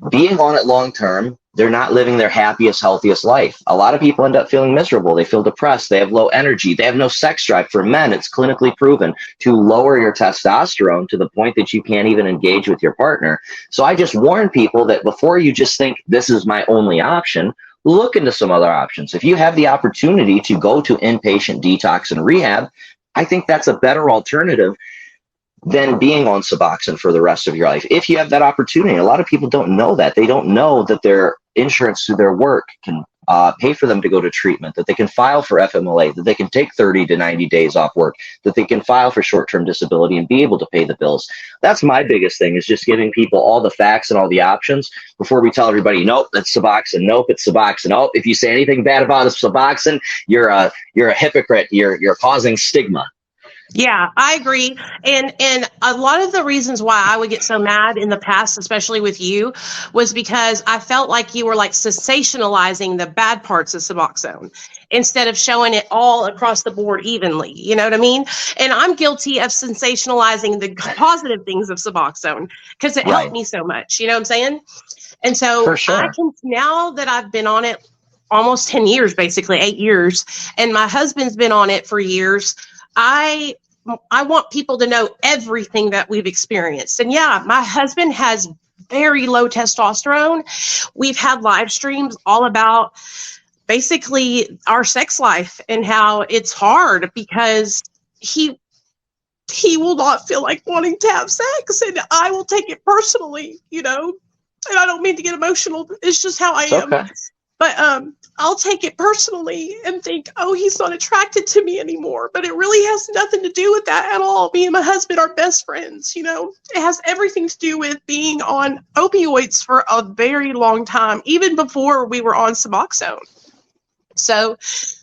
being on it long term, they're not living their happiest, healthiest life. A lot of people end up feeling miserable. They feel depressed. They have low energy. They have no sex drive. For men, it's clinically proven to lower your testosterone to the point that you can't even engage with your partner. So I just warn people that before you just think this is my only option, look into some other options. If you have the opportunity to go to inpatient detox and rehab, I think that's a better alternative than being on SUBOXONE for the rest of your life. If you have that opportunity, a lot of people don't know that. They don't know that their insurance through their work can pay for them to go to treatment, that they can file for FMLA, that they can take 30 to 90 days off work, that they can file for short-term disability and be able to pay the bills. That's my biggest thing, is just giving people all the facts and all the options before we tell everybody, nope, that's SUBOXONE, nope, it's SUBOXONE. Oh, if you say anything bad about a SUBOXONE, you're a hypocrite, you're causing stigma. Yeah, I agree. And a lot of the reasons why I would get so mad in the past, especially with you, was because I felt like you were like sensationalizing the bad parts of SUBOXONE instead of showing it all across the board evenly. You know what I mean? And I'm guilty of sensationalizing the positive things of SUBOXONE because it helped me so much. You know what I'm saying? And so For sure. I can, now that I've been on it almost 10 years, basically 8 years, and my husband's been on it for years, I want people to know everything that we've experienced. And yeah, my husband has very low testosterone. We've had live streams all about basically our sex life and how it's hard because he will not feel like wanting to have sex, and I will take it personally, you know, and I don't mean to get emotional. It's just how I am. Okay. But I'll take it personally and think, oh, he's not attracted to me anymore. But it really has nothing to do with that at all. Me and my husband are best friends, you know. It has everything to do with being on opioids for a very long time, even before we were on SUBOXONE. So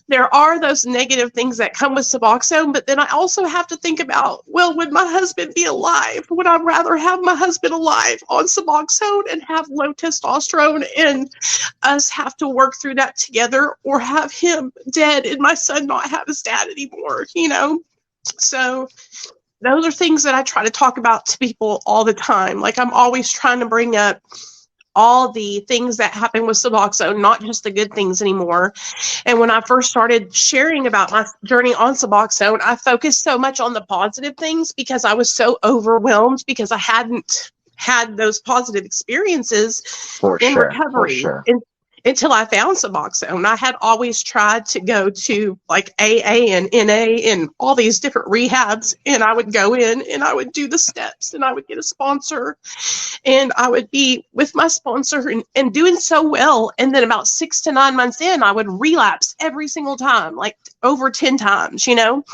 there are those negative things that come with SUBOXONE, but then I also have to think about, well, would my husband be alive? Would I rather have my husband alive on SUBOXONE and have low testosterone and us have to work through that together, or have him dead and my son not have his dad anymore, you know? So those are things that I try to talk about to people all the time. Like, I'm always trying to bring up all the things that happen with SUBOXONE, not just the good things anymore. And when I first started sharing about my journey on SUBOXONE, I focused so much on the positive things because I was so overwhelmed because I hadn't had those positive experiences in recovery. Until I found SUBOXONE. I had always tried to go to like AA and NA and all these different rehabs, and I would go in and I would do the steps and I would get a sponsor and I would be with my sponsor and doing so well. And then about 6 to 9 months in, I would relapse every single time, like over 10 times, you know?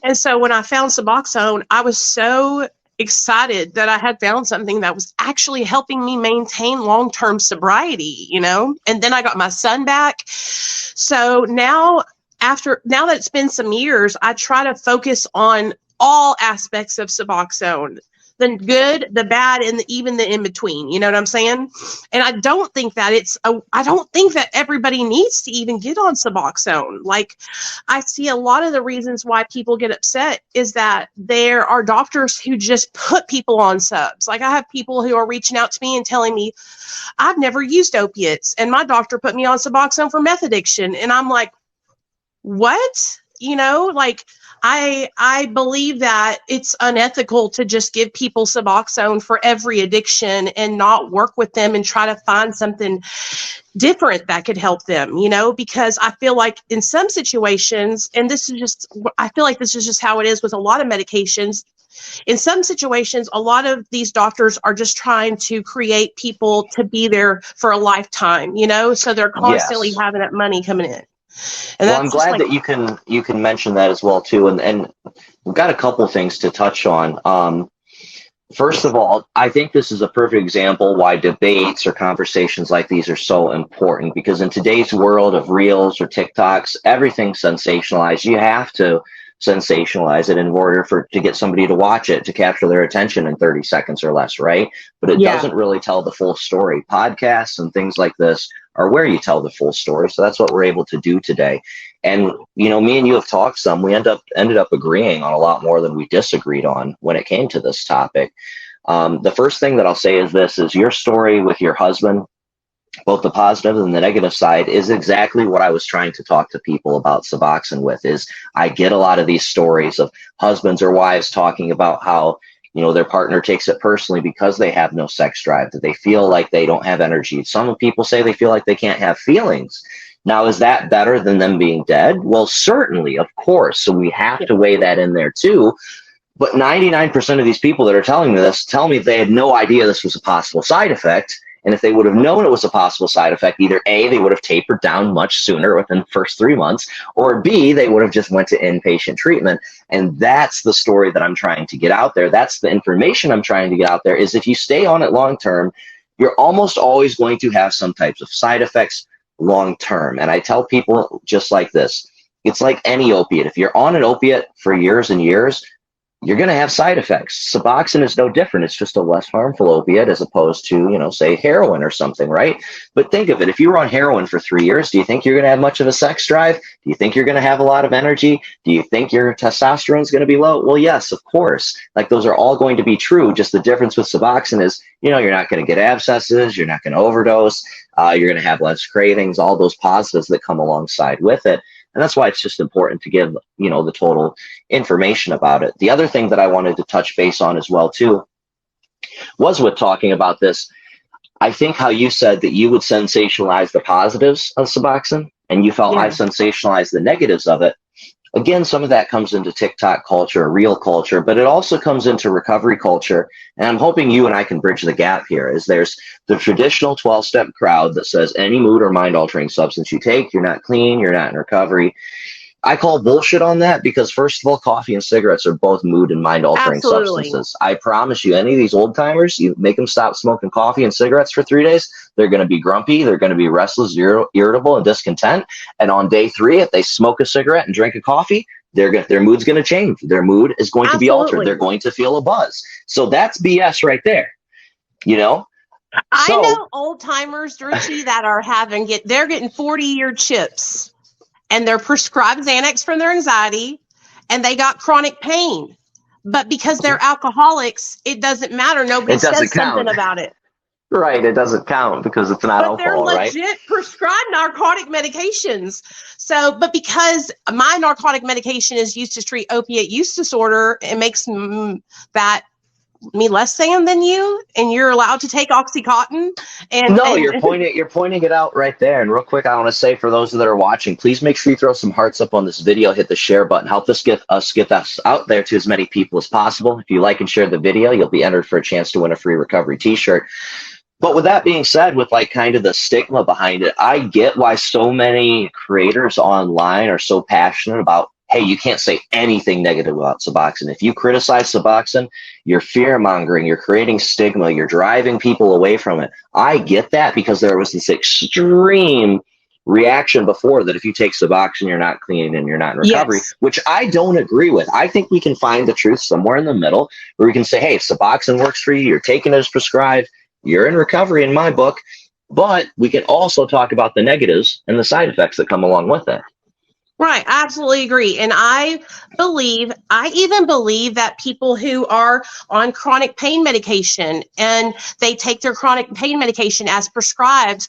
And so when I found SUBOXONE, I was so excited that I had found something that was actually helping me maintain long-term sobriety, you know? And then I got my son back. So now that it's been some years, I try to focus on all aspects of SUBOXONE, the good, the bad, and even the in-between. You know what I'm saying? And I don't think that I don't think that everybody needs to even get on SUBOXONE. Like, I see a lot of the reasons why people get upset is that there are doctors who just put people on subs. Like, I have people who are reaching out to me and telling me, I've never used opiates, and my doctor put me on SUBOXONE for meth addiction. And I'm like, what? You know, like, I believe that it's unethical to just give people SUBOXONE for every addiction and not work with them and try to find something different that could help them, you know, because I feel like in some situations, and I feel like this is just how it is with a lot of medications. In some situations, a lot of these doctors are just trying to create people to be there for a lifetime, you know, so they're constantly having that money coming in. And well, I'm glad that you can mention that as well too, and we've got a couple things to touch on. First of all, I think this is a perfect example why debates or conversations like these are so important, because in today's world of reels or TikToks, everything's sensationalized. You have to sensationalize it in order to get somebody to watch it, to capture their attention in 30 seconds or less, right? But it doesn't really tell the full story. Podcasts and things like this are where you tell the full story. So that's what we're able to do today. And, you know, me and you have talked some. We ended up agreeing on a lot more than we disagreed on when it came to this topic. The first thing that I'll say is this: is your story with your husband, both the positive and the negative side, is exactly what I was trying to talk to people about SUBOXONE with. Is I get a lot of these stories of husbands or wives talking about how, you know, their partner takes it personally because they have no sex drive, that they feel like they don't have energy. Some people say they feel like they can't have feelings. Now, is that better than them being dead? Well, certainly, of course. So we have to weigh that in there too. But 99% of these people that are telling me this tell me they had no idea this was a possible side effect. And if they would have known it was a possible side effect, either A, they would have tapered down much sooner within the first 3 months, or B, they would have just went to inpatient treatment. And that's the story that I'm trying to get out there. That's the information I'm trying to get out there, is if you stay on it long term, you're almost always going to have some types of side effects long term. And I tell people just like this: it's like any opiate. If you're on an opiate for years and years, you're going to have side effects. SUBOXONE is no different. It's just a less harmful opiate as opposed to, you know, say heroin or something, right? But think of it. If you were on heroin for 3 years, do you think you're going to have much of a sex drive? Do you think you're going to have a lot of energy? Do you think your testosterone is going to be low? Well, yes, of course. Like, those are all going to be true. Just the difference with SUBOXONE is, you know, you're not going to get abscesses. You're not going to overdose. You're going to have less cravings, all those positives that come alongside with it. And that's why it's just important to give, you know, the total information about it. The other thing that I wanted to touch base on as well, too, was with talking about this. I think how you said that you would sensationalize the positives of SUBOXONE, and you felt I sensationalized the negatives of it. Again, some of that comes into TikTok culture, real culture, but it also comes into recovery culture. And I'm hoping you and I can bridge the gap here. Is there's the traditional 12-step crowd that says any mood or mind-altering substance you take, you're not clean, you're not in recovery. I call bullshit on that, because first of all, coffee and cigarettes are both mood and mind altering substances. I promise you, any of these old timers, you make them stop smoking coffee and cigarettes for 3 days, they're going to be grumpy, they're going to be restless, irritable, and discontent. And on day 3, if they smoke a cigarette and drink a coffee, their mood's going to change. Their mood is going to be altered. They're going to feel a buzz. So that's BS right there. You know? I know old timers, Richie, that are they're getting 40-year chips. And they're prescribed Xanax for their anxiety, and they got chronic pain. But because they're alcoholics, it doesn't matter. Nobody says something about it. Right. It doesn't count because it's not alcohol, right? They're legit prescribed narcotic medications. So, but because my narcotic medication is used to treat opiate use disorder, it makes that me less sane than you, and you're allowed to take Oxycontin. And no, you're pointing it out right there. And real quick, I want to say, for those that are watching, please make sure you throw some hearts up on this video, hit the share button, help us get us out there to as many people as possible. If you like and share the video, you'll be entered for a chance to win a free recovery t-shirt. But with that being said, with like kind of the stigma behind it, I get why so many creators online are so passionate about, hey, you can't say anything negative about SUBOXONE. If you criticize SUBOXONE, you're fear-mongering, you're creating stigma, you're driving people away from it. I get that, because there was this extreme reaction before that if you take SUBOXONE, you're not clean and you're not in recovery, which I don't agree with. I think we can find the truth somewhere in the middle, where we can say, hey, if SUBOXONE works for you, you're taking it as prescribed, you're in recovery in my book. But we can also talk about the negatives and the side effects that come along with it. Right, I absolutely agree. And I even believe that people who are on chronic pain medication and they take their chronic pain medication as prescribed,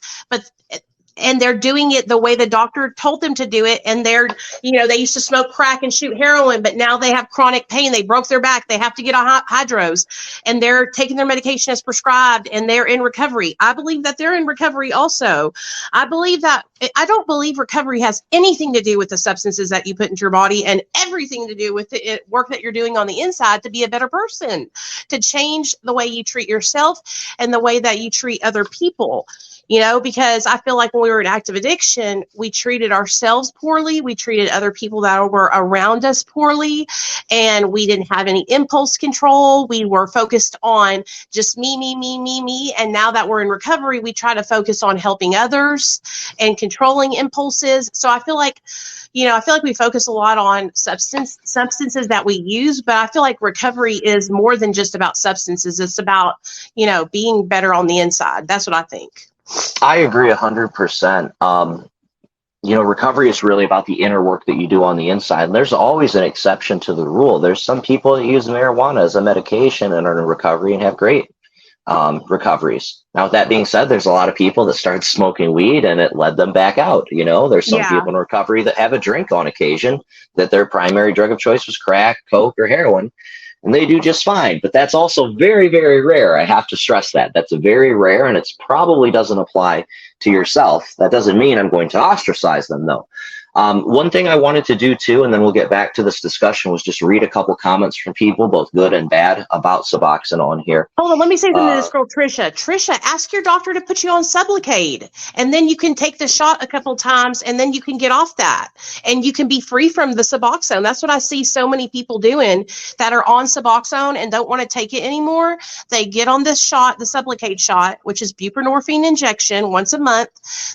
and they're doing it the way the doctor told them to do it. And they used to smoke crack and shoot heroin, but now they have chronic pain. They broke their back. They have to get on hydros, and they're taking their medication as prescribed, and they're in recovery. I believe that they're in recovery also. I don't believe recovery has anything to do with the substances that you put into your body, and everything to do with the work that you're doing on the inside to be a better person, to change the way you treat yourself and the way that you treat other people. You know, because I feel like when we were in active addiction, we treated ourselves poorly. We treated other people that were around us poorly, and we didn't have any impulse control. We were focused on just me. And now that we're in recovery, we try to focus on helping others and controlling impulses. So I feel like we focus a lot on substances that we use, but I feel like recovery is more than just about substances. It's about, being better on the inside. That's what I think. I agree 100%. recovery is really about the inner work that you do on the inside. And there's always an exception to the rule. There's some people that use marijuana as a medication and are in recovery and have great recoveries. Now, with that being said, there's a lot of people that started smoking weed and it led them back out. There's some people in recovery that have a drink on occasion, that their primary drug of choice was crack, coke, or heroin, and they do just fine. But that's also very, very rare. I have to stress that. That's very rare, and it probably doesn't apply to yourself. That doesn't mean I'm going to ostracize them, though. One thing I wanted to do too, and then we'll get back to this discussion, was just read a couple comments from people, both good and bad, about SUBOXONE on here. Hold on, let me say something to this girl, Trisha. Trisha, ask your doctor to put you on SUBLOCADE, and then you can take the shot a couple times, and then you can get off that, and you can be free from the SUBOXONE. That's what I see so many people doing that are on SUBOXONE and don't want to take it anymore. They get on this shot, the SUBLOCADE shot, which is buprenorphine injection once a month.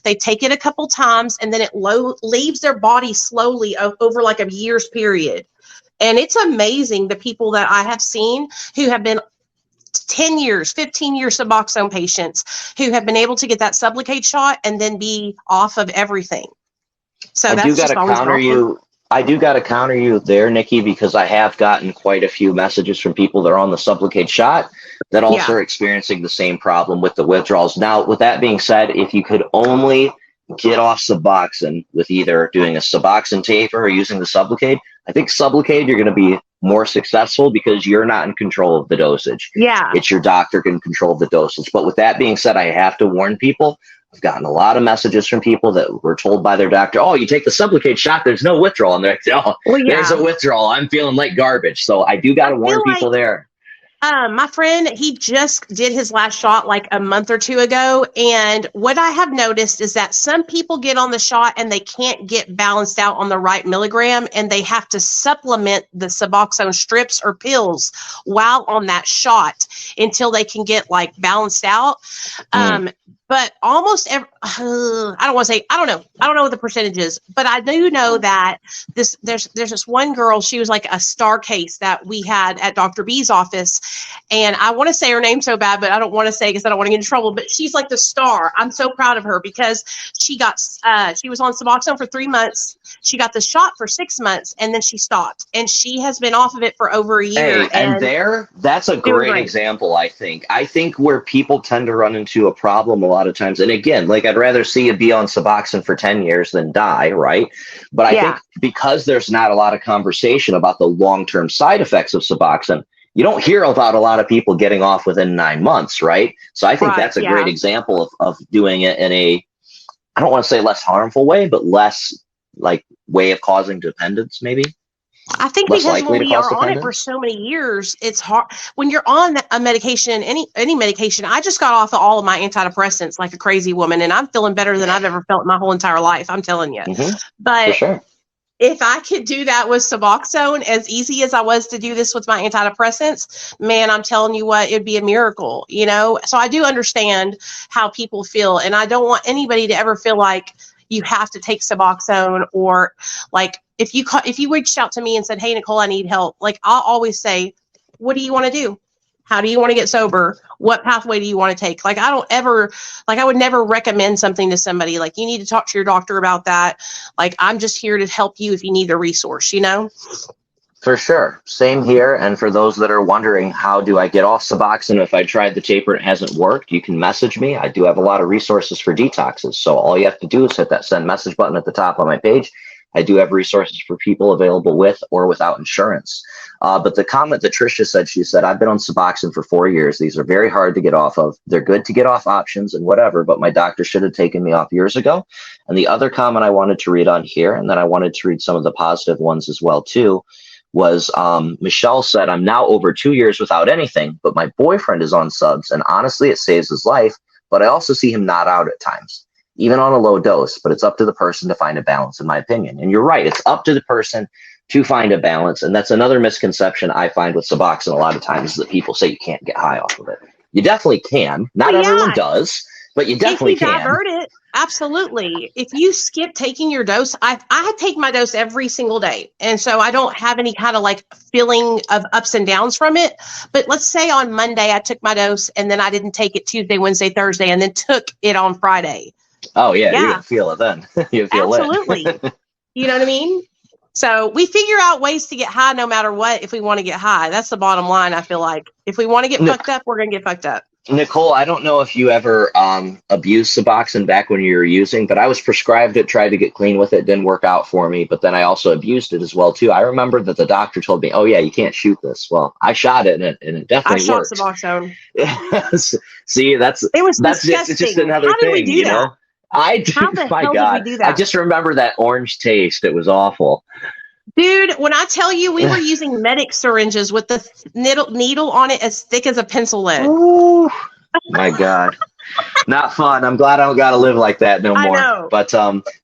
They take it a couple times, and then it leaves their body slowly over like a year's period. And it's amazing the people that I have seen who have been 10 years, 15 years SUBOXONE patients who have been able to get that SUBLOCADE shot and then be off of everything. So I do got to counter you. I do got to counter you there, Nikki, because I have gotten quite a few messages from people that are on the SUBLOCADE shot that also are experiencing the same problem with the withdrawals. Now, with that being said, if you could only get off SUBOXONE with either doing a SUBOXONE taper or using the SUBLOCADE, I think SUBLOCADE, you're going to be more successful because you're not in control of the dosage. Yeah. It's your doctor can control the dosage. But with that being said, I have to warn people. I've gotten a lot of messages from people that were told by their doctor, oh, you take the SUBLOCADE shot, there's no withdrawal. And they're like, oh, there's a withdrawal. I'm feeling like garbage. So I do got to warn people there. My friend, he just did his last shot like a month or two ago. And what I have noticed is that some people get on the shot and they can't get balanced out on the right milligram, and they have to supplement the SUBOXONE strips or pills while on that shot until they can get like balanced out. But almost every, I don't want to say, I don't know what the percentage is, but I do know that there's this one girl, she was like a star case that we had at Dr. B's office. And I want to say her name so bad, but I don't want to say because I don't want to get in trouble, but she's like the star. I'm so proud of her because she was on SUBOXONE for 3 months. She got the shot for 6 months and then she stopped, and she has been off of it for over a year. Hey, that's a great example. I think where people tend to run into a problem a lot of times, and again, like I'd rather see you be on SUBOXONE for 10 years than die, right? But I think because there's not a lot of conversation about the long-term side effects of SUBOXONE, you don't hear about a lot of people getting off within 9 months, right? So I think that's a great example of doing it in a, I don't want to say less harmful way, but less like way of causing dependence, maybe. I think because when we are on it for so many years, it's hard. When you're on a medication, any medication, I just got off of all of my antidepressants like a crazy woman, and I'm feeling better than I've ever felt in my whole entire life. I'm telling you. But if I could do that with SUBOXONE as easy as I was to do this with my antidepressants, man, I'm telling you what, it'd be a miracle, So I do understand how people feel, and I don't want anybody to ever feel like you have to take SUBOXONE, or like if you reached out to me and said, hey, Nicole, I need help. Like I'll always say, what do you want to do? How do you want to get sober? What pathway do you want to take? Like I would never recommend something to somebody. Like you need to talk to your doctor about that. Like I'm just here to help you if you need a resource, For sure. Same here. And for those that are wondering, how do I get off SUBOXONE if I tried the taper and it hasn't worked, you can message me. I do have a lot of resources for detoxes. So all you have to do is hit that send message button at the top of my page. I do have resources for people available with or without insurance. But the comment that Trisha said, she said, I've been on SUBOXONE for 4 years. These are very hard to get off of. They're good to get off options and whatever, but my doctor should have taken me off years ago. And the other comment I wanted to read on here, and then I wanted to read some of the positive ones as well too, was Michelle said, I'm now over 2 years without anything, but my boyfriend is on subs, and honestly, it saves his life, but I also see him not out at times, even on a low dose, but it's up to the person to find a balance, in my opinion. And you're right, it's up to the person to find a balance, and that's another misconception I find with SUBOXONE a lot of times, is that people say you can't get high off of it. You definitely can. Not everyone does, but you definitely can. Divert it. Absolutely. If you skip taking your dose, I take my dose every single day. And so I don't have any kind of like feeling of ups and downs from it. But let's say on Monday, I took my dose and then I didn't take it Tuesday, Wednesday, Thursday, and then took it on Friday. Oh yeah, you're Yeah, gonna feel it then. You feel lit. absolutely. You know what I mean? So we figure out ways to get high no matter what if we want to get high. That's the bottom line, I feel like. If we want to get fucked up, we're going to get fucked up. Nicole, I don't know if you ever abused Suboxone back when you were using, but I was prescribed it, tried to get clean with it, didn't work out for me, but then I also abused it as well too. I remember that the doctor told me, oh yeah, you can't shoot this. Well, I shot it and it definitely worked. I shot Suboxone. See, It was disgusting. It's just another How did we thing, do you that? know? How the My hell God, did we do that? I just remember that orange taste. It was awful. Dude, when I tell you we were using medic syringes with the needle on it as thick as a pencil lead. Ooh, my God. Not fun. I'm glad I don't got to live like that no more. I know. But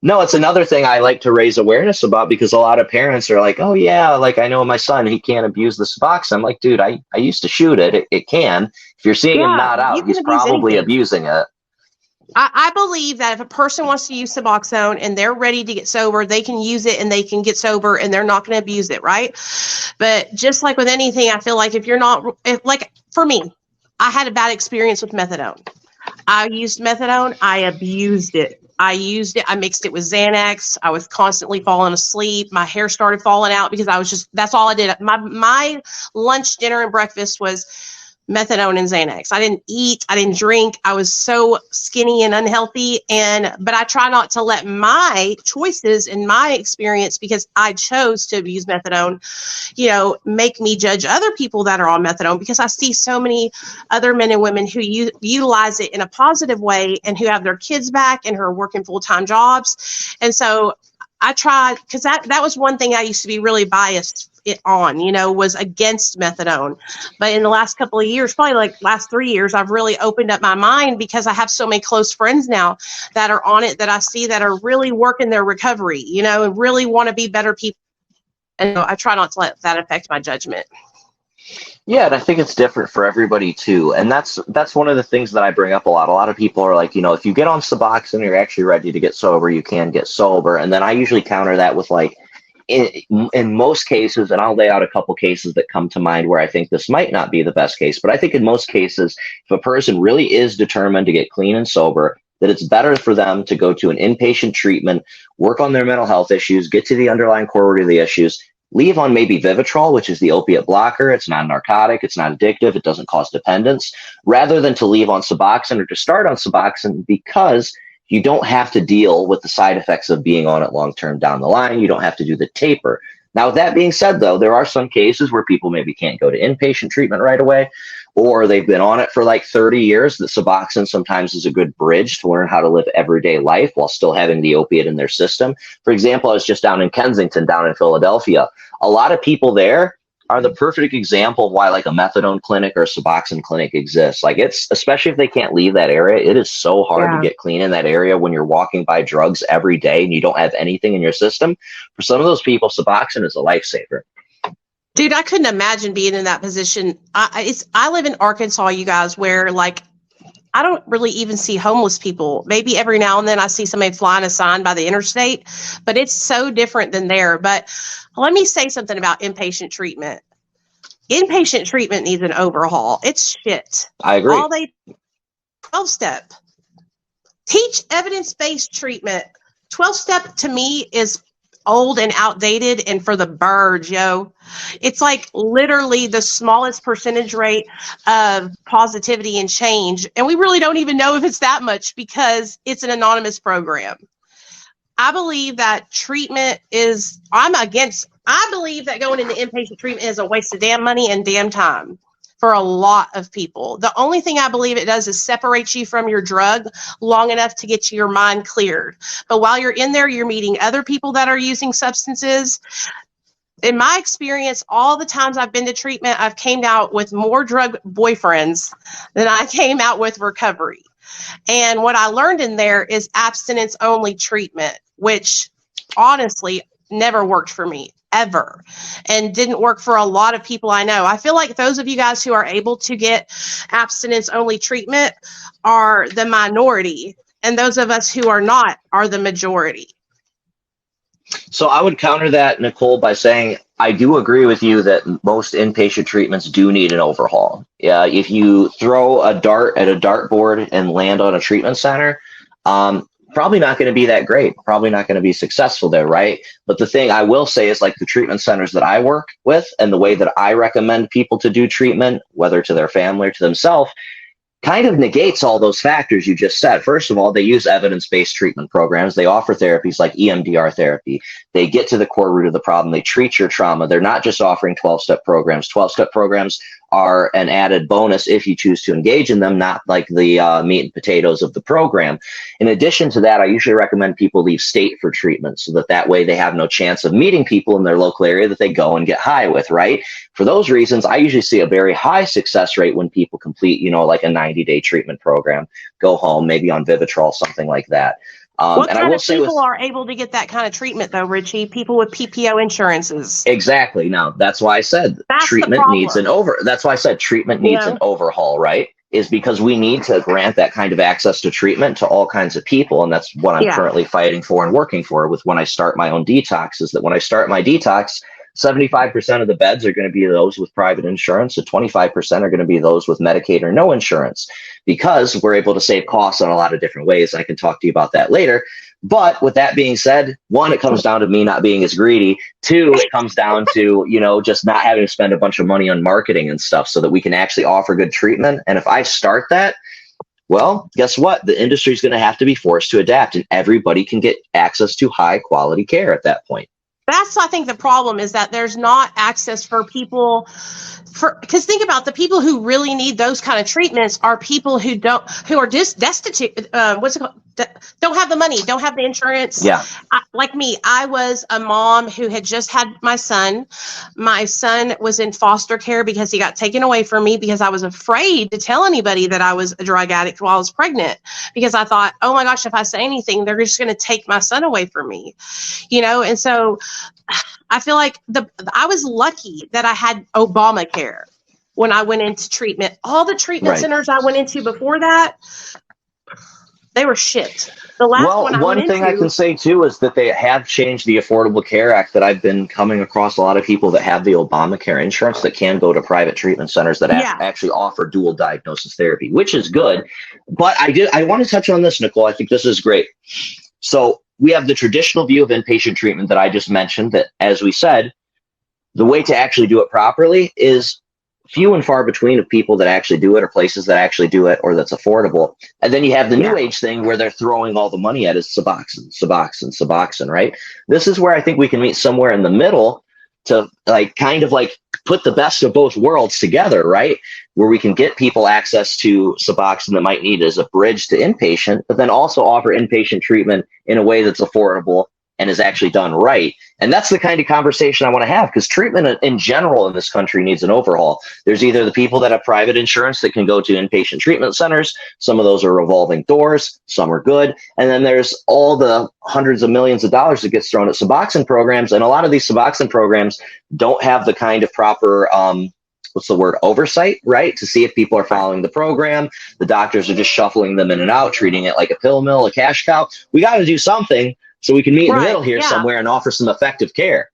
no, it's another thing I like to raise awareness about, because a lot of parents are like, oh yeah, like I know my son, he can't abuse the Suboxone. I'm like, dude, I used to shoot it. It can. If you're seeing him not out, he's probably abusing it. I believe that if a person wants to use Suboxone and they're ready to get sober, they can use it and they can get sober and they're not going to abuse it, right? But just like with anything, I feel like if you're not, like for me, I had a bad experience with methadone. I used methadone. I abused it. I used it. I mixed it with Xanax. I was constantly falling asleep. My hair started falling out because I was just, that's all I did. My lunch, dinner, and breakfast was methadone and Xanax. I didn't eat. I didn't drink. I was so skinny and unhealthy. But I try not to let my choices and my experience, because I chose to abuse methadone, make me judge other people that are on methadone, because I see so many other men and women who utilize it in a positive way and who have their kids back and who are working full-time jobs. And so I tried, because that was one thing I used to be really biased on, was against methadone. But in the last couple of years, probably like last 3 years, I've really opened up my mind, because I have so many close friends now that are on it, that I see that are really working their recovery, and really want to be better people. And I try not to let that affect my judgment. Yeah, and I think it's different for everybody too. And that's one of the things that I bring up a lot. A lot of people are like, if you get on Suboxone, you're actually ready to get sober, you can get sober. And then I usually counter that with like, in most cases, and I'll lay out a couple cases that come to mind where I think this might not be the best case, but I think in most cases, if a person really is determined to get clean and sober, that it's better for them to go to an inpatient treatment, work on their mental health issues, get to the underlying core root of the issues, leave on maybe Vivitrol, which is the opiate blocker. It's not a narcotic. It's not addictive. It doesn't cause dependence, rather than to leave on Suboxone or to start on Suboxone, because you don't have to deal with the side effects of being on it long-term down the line. You don't have to do the taper. Now, with that being said, though, there are some cases where people maybe can't go to inpatient treatment right away, or they've been on it for like 30 years. That Suboxone sometimes is a good bridge to learn how to live everyday life while still having the opiate in their system. For example, I was just down in Kensington, down in Philadelphia. A lot of people there are the perfect example of why like a methadone clinic or a Suboxone clinic exists. Like, it's, especially if they can't leave that area, it is so hard to get clean in that area when you're walking by drugs every day and you don't have anything in your system. For some of those people, Suboxone is a lifesaver. Dude, I couldn't imagine being in that position. I live in Arkansas, you guys, where like I don't really even see homeless people. Maybe every now and then I see somebody flying a sign by the interstate, but it's so different than there. But let me say something about inpatient treatment. Inpatient treatment needs an overhaul. It's shit. I agree. 12-step. Teach evidence-based treatment. 12-step to me is old and outdated and for the birds, yo. It's like literally the smallest percentage rate of positivity and change. And we really don't even know if it's that much, because it's an anonymous program. I believe that treatment is, I believe that going into inpatient treatment is a waste of damn money and damn time for a lot of people. The only thing I believe it does is separate you from your drug long enough to get your mind cleared. But while you're in there, you're meeting other people that are using substances. In my experience, all the times I've been to treatment, I've came out with more drug boyfriends than I came out with recovery. And what I learned in there is abstinence only treatment, which honestly never worked for me ever, and didn't work for a lot of people I know. I feel like those of you guys who are able to get abstinence only treatment are the minority, and those of us who are not are the majority. So I would counter that, Nicole, by saying I do agree with you that most inpatient treatments do need an overhaul. If you throw a dart at a dartboard and land on a treatment center, probably not going to be that great, probably not going to be successful there, right? But the thing I will say is, like, the treatment centers that I work with and the way that I recommend people to do treatment, whether to their family or to themselves, kind of negates all those factors you just said. First of all, they use evidence-based treatment programs. They offer therapies like EMDR therapy. They get to the core root of the problem. They treat your trauma. They're not just offering 12-step programs. 12-step programs are an added bonus if you choose to engage in them, not like the meat and potatoes of the program. In addition to that, I usually recommend people leave state for treatment so that way they have no chance of meeting people in their local area that they go and get high with, right? For those reasons, I usually see a very high success rate when people complete, like a 90-day treatment program, go home, maybe on Vivitrol, something like that. What and kind I will of say people are able to get that kind of treatment, though, Richie? People with PPO insurances. Exactly. Now, that's why I said treatment needs an overhaul, right? Is because we need to grant that kind of access to treatment to all kinds of people. And that's what I'm currently fighting for and working for with when I start my own detox, is that when I start my detox, 75% of the beds are going to be those with private insurance, and 25% are going to be those with Medicaid or no insurance, because we're able to save costs in a lot of different ways. I can talk to you about that later. But with that being said, one, it comes down to me not being as greedy. Two, it comes down to, just not having to spend a bunch of money on marketing and stuff so that we can actually offer good treatment. And if I start that, well, guess what? The industry is going to have to be forced to adapt, and everybody can get access to high quality care at that point. That's, I think, the problem is that there's not access for people because think about the people who really need those kind of treatments are people who are just destitute. Don't have the money, don't have the insurance. Yeah. Like me, I was a mom who had just had my son. My son was in foster care because he got taken away from me because I was afraid to tell anybody that I was a drug addict while I was pregnant, because I thought, oh my gosh, if I say anything, they're just going to take my son away from me, and so I feel like I was lucky that I had Obamacare when I went into treatment. All the treatment centers I went into before that, they were shit. The last one thing I can say too is that they have changed the Affordable Care Act, that I've been coming across a lot of people that have the Obamacare insurance that can go to private treatment centers that actually offer dual diagnosis therapy, which is good. But I want to touch on this, Nicole. I think this is great. So we have the traditional view of inpatient treatment that I just mentioned, that, as we said, the way to actually do it properly is few and far between of people that actually do it, or places that actually do it, or that's affordable. And then you have the new age thing where they're throwing all the money at is Suboxone, right? This is where I think we can meet somewhere in the middle to kind of put the best of both worlds together, right? Where we can get people access to Suboxone that might need as a bridge to inpatient, but then also offer inpatient treatment in a way that's affordable and is actually done right. And that's the kind of conversation I want to have, because treatment in general in this country needs an overhaul. There's either the people that have private insurance that can go to inpatient treatment centers. Some of those are revolving doors. Some are good. And then there's all the hundreds of millions of dollars that gets thrown at Suboxone programs. And a lot of these Suboxone programs don't have the kind of proper, oversight, right? To see if people are following the program. The doctors are just shuffling them in and out, treating it like a pill mill, a cash cow. We got to do something so we can meet in the middle here somewhere and offer some effective care.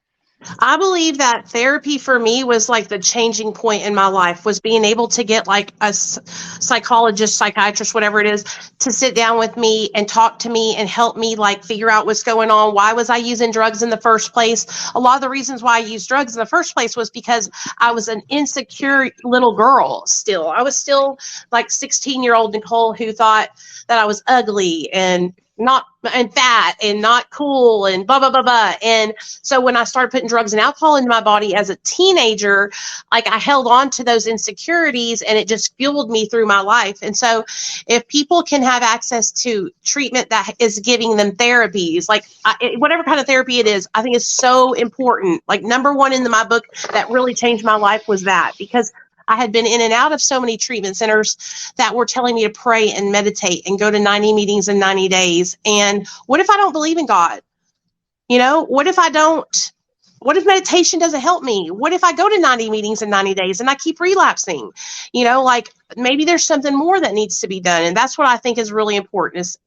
I believe that therapy for me was like the changing point in my life, was being able to get like a psychologist, psychiatrist, whatever it is, to sit down with me and talk to me and help me figure out what's going on. Why was I using drugs in the first place? A lot of the reasons why I used drugs in the first place was because I was an insecure little girl still. I was still 16-year-old Nicole who thought that I was ugly and fat and not cool and blah, blah, blah, blah. And so when I started putting drugs and alcohol into my body as a teenager, I held on to those insecurities, and it just fueled me through my life. And so if people can have access to treatment that is giving them therapies, whatever kind of therapy it is, I think is so important. Number one in my book that really changed my life was that, because I had been in and out of so many treatment centers that were telling me to pray and meditate and go to 90 meetings in 90 days. And what if I don't believe in God? What if meditation doesn't help me? What if I go to 90 meetings in 90 days and I keep relapsing? Maybe there's something more that needs to be done. And that's what I think is really important, is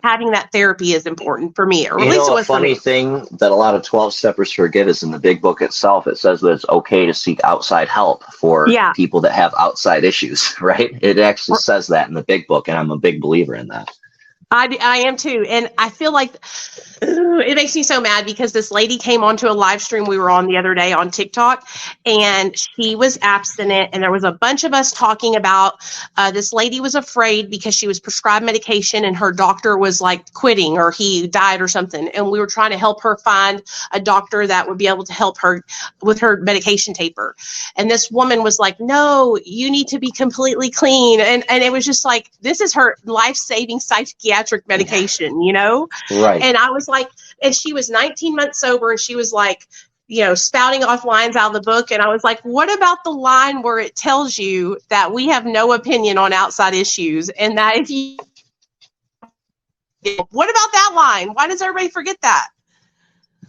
having that therapy is important for me. Or at least it was a funny thing that a lot of 12-steppers forget is in the big book itself, it says that it's okay to seek outside help for people that have outside issues, right? It actually says that in the big book, and I'm a big believer in that. I am too. And I feel like it makes me so mad because this lady came onto a live stream we were on the other day on TikTok, and she was abstinent. And there was a bunch of us talking about this lady was afraid because she was prescribed medication and her doctor was like quitting or he died or something. And we were trying to help her find a doctor that would be able to help her with her medication taper. And this woman was like, no, you need to be completely clean. And it was just like, this is her life-saving psychiatric medication, you know? Right. And I was like, and she was 19 months sober, and she was like, you know, spouting off lines out of the book. And I was like, what about the line where it tells you that we have no opinion on outside issues, and that if you, what about that line? Why does everybody forget that?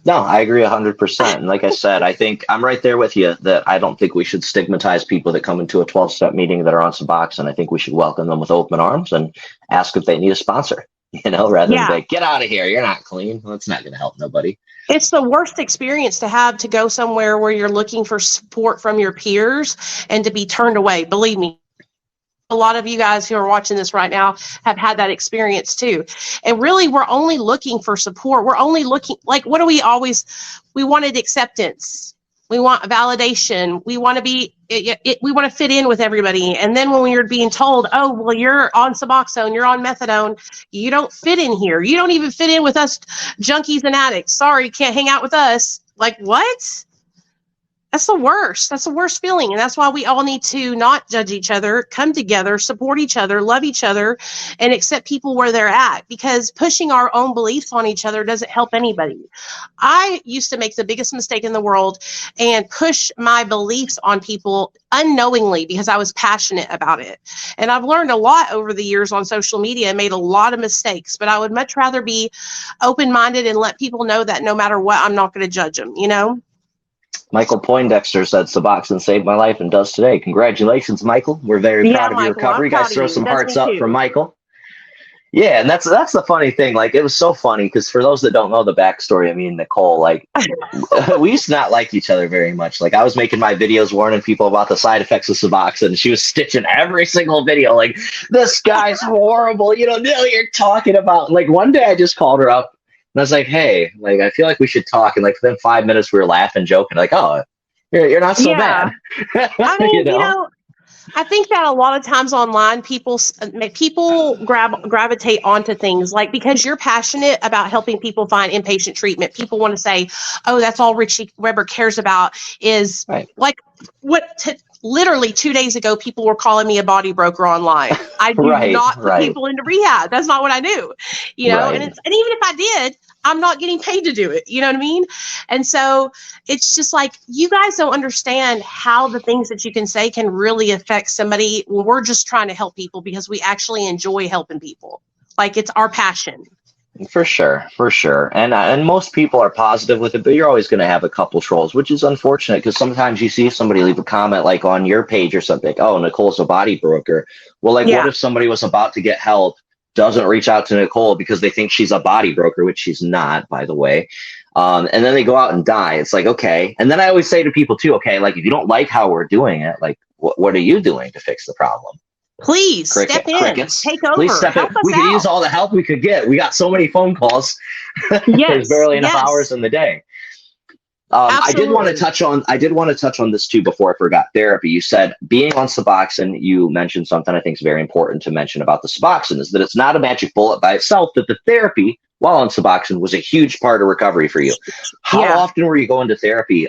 No, I agree 100%. And like I said, I think I'm right there with you that I don't think we should stigmatize people that come into a 12-step meeting that are on Suboxone. I think we should welcome them with open arms and ask if they need a sponsor, you know, rather than like, get out of here. You're not clean. Well, that's not going to help nobody. It's the worst experience to have to go somewhere where you're looking for support from your peers and to be turned away. Believe me, a lot of you guys who are watching this right now have had that experience too. And really, we're only looking for support. We're only looking, like, what do we always, we wanted acceptance. We want validation. We want to be, we want to fit in with everybody. And then when you're being told, oh, well, you're on Suboxone, you're on methadone, you don't fit in here. You don't even fit in with us junkies and addicts. Sorry, you can't hang out with us. Like, what? That's the worst. That's the worst feeling. And that's why we all need to not judge each other, come together, support each other, love each other, and accept people where they're at, because pushing our own beliefs on each other doesn't help anybody. I used to make the biggest mistake in the world and push my beliefs on people unknowingly because I was passionate about it. And I've learned a lot over the years on social media and made a lot of mistakes, but I would much rather be open-minded and let people know that no matter what, I'm not going to judge them, you know? Michael Poindexter said Suboxone saved my life and does today. Congratulations, Michael. We're very proud of your recovery. Guys, throw some hearts up for Michael. Yeah, and that's the funny thing. Like, it was so funny because for those that don't know the backstory, I mean, Nicole, like, we used to not like each other very much. Like, I was making my videos warning people about the side effects of Suboxone, and she was stitching every single video. Like, this guy's horrible. You know, you're talking about. Like, one day I just called her up. And I was like, hey, like, I feel like we should talk. And like within 5 minutes, we were laughing, joking, like, oh, you're not so bad. I mean, you know, I think that a lot of times online, people gravitate onto things like, because you're passionate about helping people find inpatient treatment. People want to say, oh, that's all Richie Weber cares about is like literally 2 days ago, people were calling me a body broker online. I do not put people into rehab. That's not what I do, you know, and even if I did, I'm not getting paid to do it. You know what I mean? And so it's just like, you guys don't understand how the things that you can say can really affect somebody when we're just trying to help people because we actually enjoy helping people. Like, it's our passion. For sure. And most people are positive with it, but you're always going to have a couple trolls, which is unfortunate because sometimes you see somebody leave a comment like on your page or something, like, oh, Nicole's a body broker. Well, like, what if somebody was about to get help, doesn't reach out to Nicole because they think she's a body broker, which she's not, by the way. And then they go out and die. It's like, okay. And then I always say to people too, okay, like, if you don't like how we're doing it, like, what are you doing to fix the problem? Please step in, take over. Please step in. We could use all the help we could get. We got so many phone calls. There's barely enough hours in the day. I did want to touch on this too before I forgot. Therapy. You said being on Suboxone. You mentioned something I think is very important to mention about the Suboxone is that it's not a magic bullet by itself. That the therapy while on Suboxone was a huge part of recovery for you. How often were you going to therapy?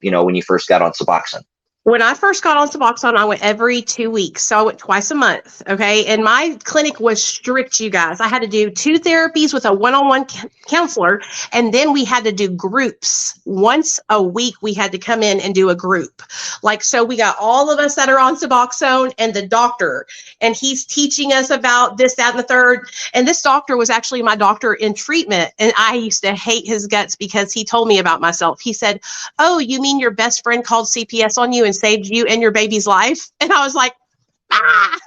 You know, when you first got on Suboxone. When I first got on Suboxone, I went every 2 weeks. So I went twice a month. Okay. And my clinic was strict, you guys. I had to do 2 therapies with a one-on-one counselor. And then we had to do groups. Once a week, we had to come in and do a group. Like, so we got all of us that are on Suboxone and the doctor. And he's teaching us about this, that, and the third. And this doctor was actually my doctor in treatment. And I used to hate his guts because he told me about myself. He said, oh, you mean your best friend called CPS on you and saved you and your baby's life? And I was like,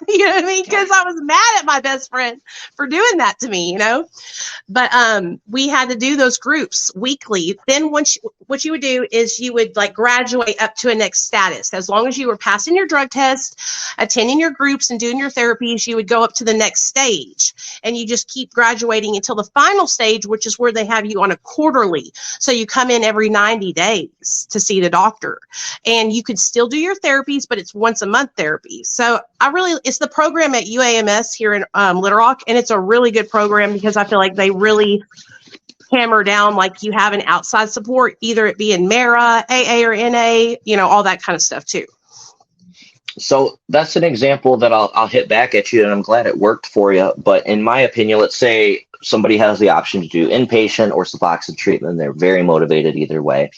you know what I mean? Because I was mad at my best friend for doing that to me, you know? But we had to do those groups weekly. Then what you would do is you would like graduate up to a next status. As long as you were passing your drug test, attending your groups and doing your therapies, you would go up to the next stage. And you just keep graduating until the final stage, which is where they have you on a quarterly. So you come in every 90 days to see the doctor. And you can still do your therapies, but it's once a month therapy. So it's the program at UAMS here in Little Rock, and it's a really good program because I feel like they really hammer down like you have an outside support, either it be in MARA, AA, or NA, all that kind of stuff too. So that's an example that I'll hit back at you, and I'm glad it worked for you. But in my opinion, let's say somebody has the option to do inpatient or SUBOXONE treatment. They're very motivated either way.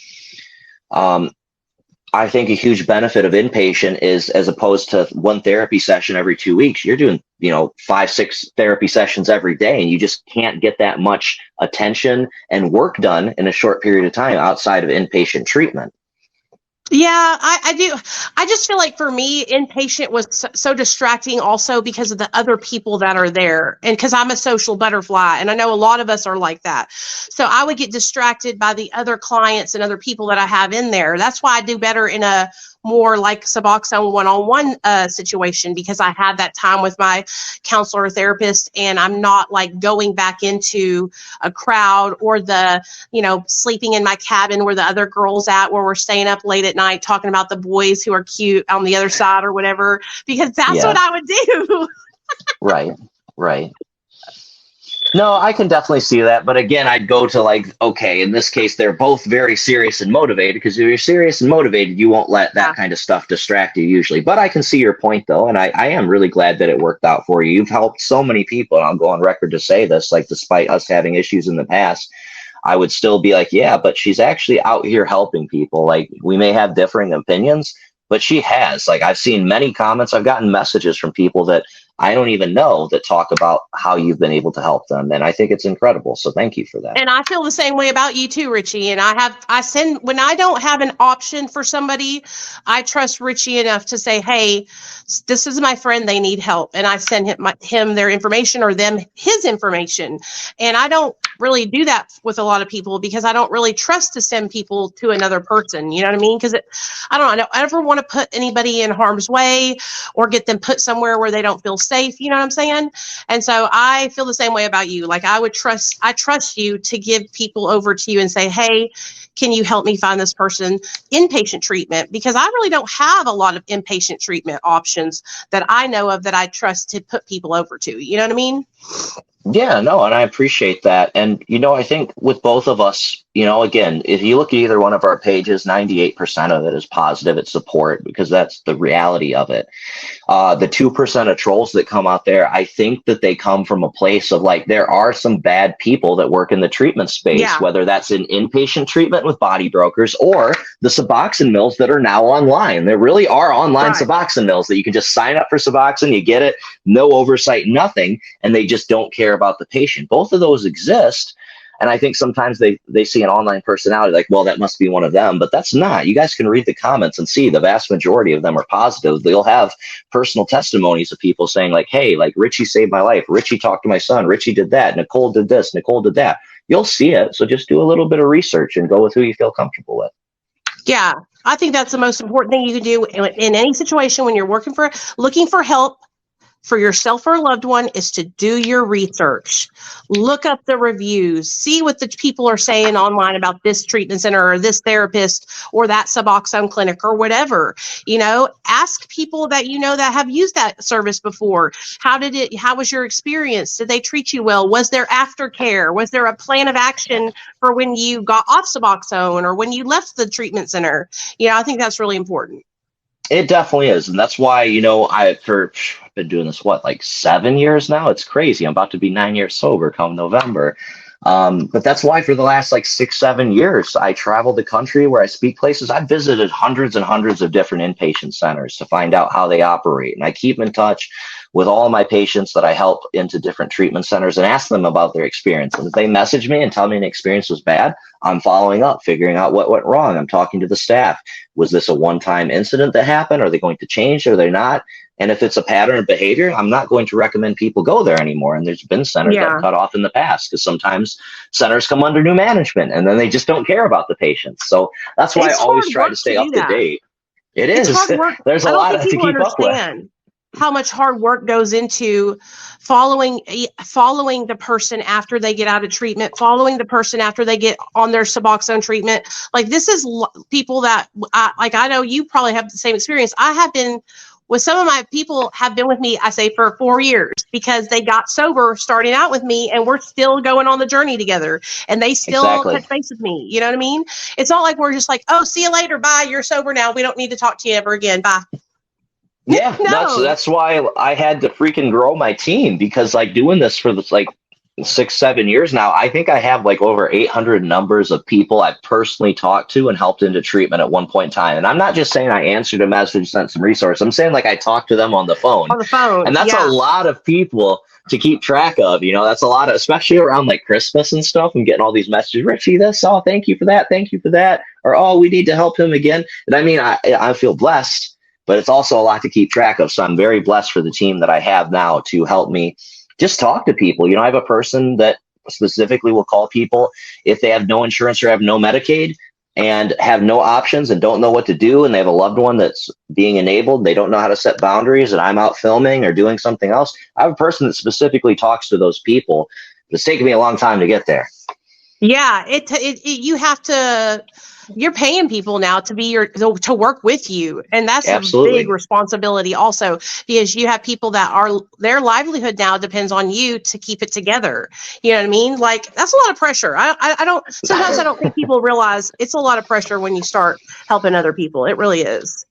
I think a huge benefit of inpatient is, as opposed to one therapy session every 2 weeks, you're doing, 5-6 therapy sessions every day, and you just can't get that much attention and work done in a short period of time outside of inpatient treatment. Yeah, I do. I just feel like for me, inpatient was so distracting also because of the other people that are there. And because I'm a social butterfly, and I know a lot of us are like that. So I would get distracted by the other clients and other people that I have in there. That's why I do better in a more like SUBOXONE one-on-one situation, because I had that time with my counselor or therapist, and I'm not like going back into a crowd or the, sleeping in my cabin where the other girls at, where we're staying up late at night talking about the boys who are cute on the other side or whatever, because that's what I would do. Right. No, I can definitely see that. But again, I'd go to like, okay, in this case, they're both very serious and motivated, because if you're serious and motivated, you won't let that kind of stuff distract you usually. But I can see your point, though. And I am really glad that it worked out for you. You've helped so many people. And I'll go on record to say this, like, despite us having issues in the past, I would still be like, yeah, but she's actually out here helping people. Like, we may have differing opinions, but she has. Like, I've seen many comments. I've gotten messages from people that I don't even know that talk about how you've been able to help them. And I think it's incredible. So thank you for that. And I feel the same way about you too, Richie. And when I don't have an option for somebody, I trust Richie enough to say, hey, this is my friend, they need help. And I send him their information, or them his information. And I don't really do that with a lot of people because I don't really trust to send people to another person. You know what I mean? Because I don't ever want to put anybody in harm's way or get them put somewhere where they don't feel safe. You know what I'm saying? And so I feel the same way about you. Like, I trust you to give people over to you and say, hey, can you help me find this person inpatient treatment? Because I really don't have a lot of inpatient treatment options that I know of that I trust to put people over to. You know what I mean? Yeah, no, and I appreciate that. And, I think with both of us, again, if you look at either one of our pages, 98% of it is positive. It's support, because that's the reality of it. The 2% of trolls that come out there, I think that they come from a place of like, there are some bad people that work in the treatment space, whether that's in inpatient treatment with body brokers or the SUBOXONE mills that are now online. There really are online SUBOXONE mills that you can just sign up for SUBOXONE, you get it, no oversight, nothing, and they just don't care about the patient. Both of those exist. And I think sometimes they see an online personality like, well, that must be one of them, but that's not. You guys can read the comments and see the vast majority of them are positive. They'll have personal testimonies of people saying like, hey, like, Richie saved my life. Richie talked to my son. Richie did that. Nicole did this. Nicole did that. You'll see it. So just do a little bit of research and go with who you feel comfortable with. Yeah. I think that's the most important thing you can do in any situation when you're looking for help for yourself or a loved one, is to do your research. Look up the reviews, see what the people are saying online about this treatment center or this therapist or that SUBOXONE clinic or whatever. Ask people that that have used that service before. How was your experience? Did they treat you well? Was there aftercare? Was there a plan of action for when you got off SUBOXONE or when you left the treatment center? I think that's really important. It definitely is. And that's why, I've been doing this, like 7 years now? It's crazy. I'm about to be 9 years sober come November. But that's why for the last 6-7 years, I traveled the country where I speak places. I've visited hundreds and hundreds of different inpatient centers to find out how they operate. And I keep in touch with all of my patients that I help into different treatment centers and ask them about their experience. And if they message me and tell me an experience was bad, I'm following up, figuring out what went wrong. I'm talking to the staff. Was this a one-time incident that happened? Are they going to change? Are they not? And if it's a pattern of behavior, I'm not going to recommend people go there anymore. And there's been centers that cut off in the past because sometimes centers come under new management and then they just don't care about the patients. So that's why I always try to stay up to date. It is. There's a lot to keep up with. How much hard work goes into following the person after they get out of treatment, following the person after they get on their SUBOXONE treatment. Like, this is people that I know you probably have the same experience. I have been with some of my people have been with me, I say, for 4 years because they got sober starting out with me, and we're still going on the journey together, and they still touch base with me. You know what I mean? It's not like we're just like, oh, see you later. Bye. You're sober now. We don't need to talk to you ever again. Bye. Yeah, no. that's why I had to freaking grow my team, because like doing this for like 6-7 years now, I think I have like over 800 numbers of people I've personally talked to and helped into treatment at one point in time. And I'm not just saying I answered a message, sent some resource. I'm saying like I talked to them on the phone. And that's a lot of people to keep track of. You know, that's a lot of, especially around like Christmas and stuff. I'm getting all these messages, Richie, this, oh, thank you for that. Thank you for that. Or, oh, we need to help him again. And I mean, I feel blessed, but it's also a lot to keep track of. So I'm very blessed for the team that I have now to help me just talk to people. You know, I have a person that specifically will call people if they have no insurance or have no Medicaid and have no options and don't know what to do, and they have a loved one that's being enabled. They don't know how to set boundaries, and I'm out filming or doing something else. I have a person that specifically talks to those people. It's taken me a long time to get there. Yeah, you have to. You're paying people now to work with you, and that's a big responsibility also, because you have people that their livelihood now depends on you to keep it together. You know what I mean? Like, that's a lot of pressure. Sometimes I don't think people realize it's a lot of pressure when you start helping other people. It really is.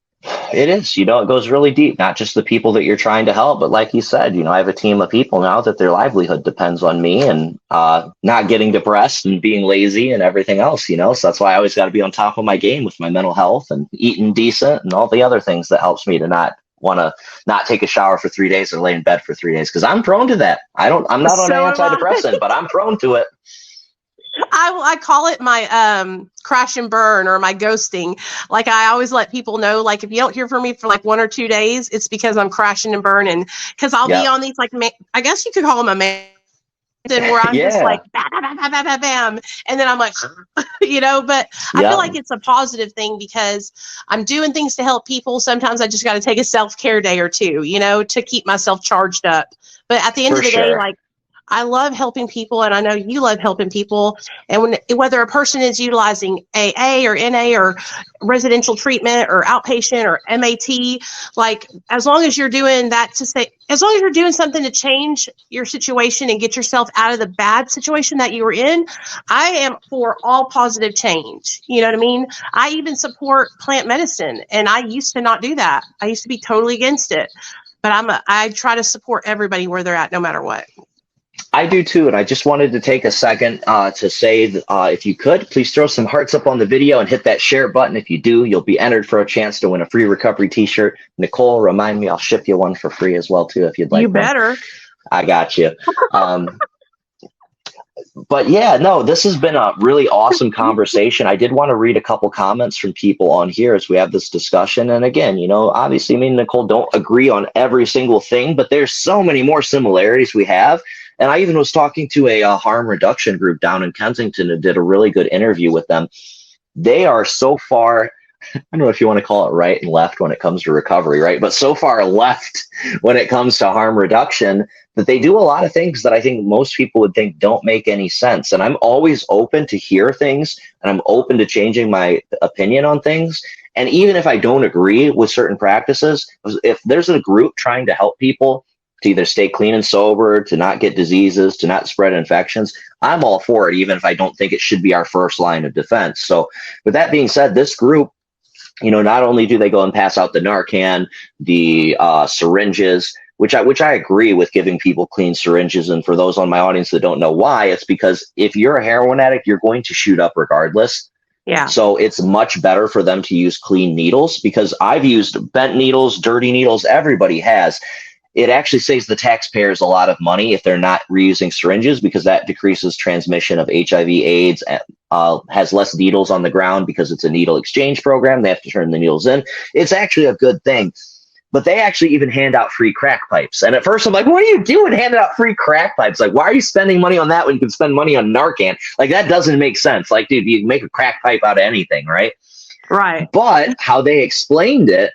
It is. You know, it goes really deep, not just the people that you're trying to help, but like you said, you know, I have a team of people now that their livelihood depends on me, and not getting depressed and being lazy and everything else, you know. So that's why I always got to be on top of my game with my mental health and eating decent and all the other things that helps me to not want to not take a shower for 3 days or lay in bed for 3 days, because I'm prone to that. I'm not on an antidepressant, but I'm prone to it. I call it my crash and burn, or my ghosting. Like, I always let people know, like, if you don't hear from me for like 1 or 2 days, it's because I'm crashing and burning, because I'll be on these, like, I guess you could call them a man, where I'm just like bam, bam, bam, bam, bam, bam, and then I'm like, you know. But I feel like it's a positive thing because I'm doing things to help people. Sometimes I just got to take a self-care day or two, you know, to keep myself charged up. But at the end of the day, like, I love helping people, and I know you love helping people. And whether a person is utilizing AA or NA or residential treatment or outpatient or MAT, like, as long as you're doing that as long as you're doing something to change your situation and get yourself out of the bad situation that you were in, I am for all positive change. You know what I mean? I even support plant medicine, and I used to not do that. I used to be totally against it, but I try to support everybody where they're at, no matter what. I do too, and I just wanted to take a second to say that if you could, please throw some hearts up on the video and hit that share button. If you do, you'll be entered for a chance to win a free recovery t-shirt. Nicole, remind me, I'll ship you one for free as well too, if you'd like. You better. I got you. But yeah, no, this has been a really awesome conversation. I did want to read a couple comments from people on here as we have this discussion. And again, you know, obviously me and Nicole don't agree on every single thing, but there's so many more similarities we have. And I even was talking to a harm reduction group down in Kensington and did a really good interview with them. They are so far, I don't know if you want to call it right and left when it comes to recovery, right? But so far left when it comes to harm reduction that they do a lot of things that I think most people would think don't make any sense. And I'm always open to hear things, and I'm open to changing my opinion on things. And even if I don't agree with certain practices, if there's a group trying to help people to either stay clean and sober, to not get diseases, to not spread infections, I'm all for it, even if I don't think it should be our first line of defense. So with that being said, this group, you know, not only do they go and pass out the Narcan, the syringes, which I agree with giving people clean syringes. And for those on my audience that don't know why, it's because if you're a heroin addict, you're going to shoot up regardless. Yeah. So it's much better for them to use clean needles, because I've used bent needles, dirty needles, everybody has. It actually saves the taxpayers a lot of money if they're not reusing syringes, because that decreases transmission of HIV, AIDS, has less needles on the ground because it's a needle exchange program. They have to turn the needles in. It's actually a good thing. But they actually even hand out free crack pipes. And at first I'm like, what are you doing handing out free crack pipes? Like, why are you spending money on that when you can spend money on Narcan? Like, that doesn't make sense. Like, dude, you can make a crack pipe out of anything, right? Right. But how they explained it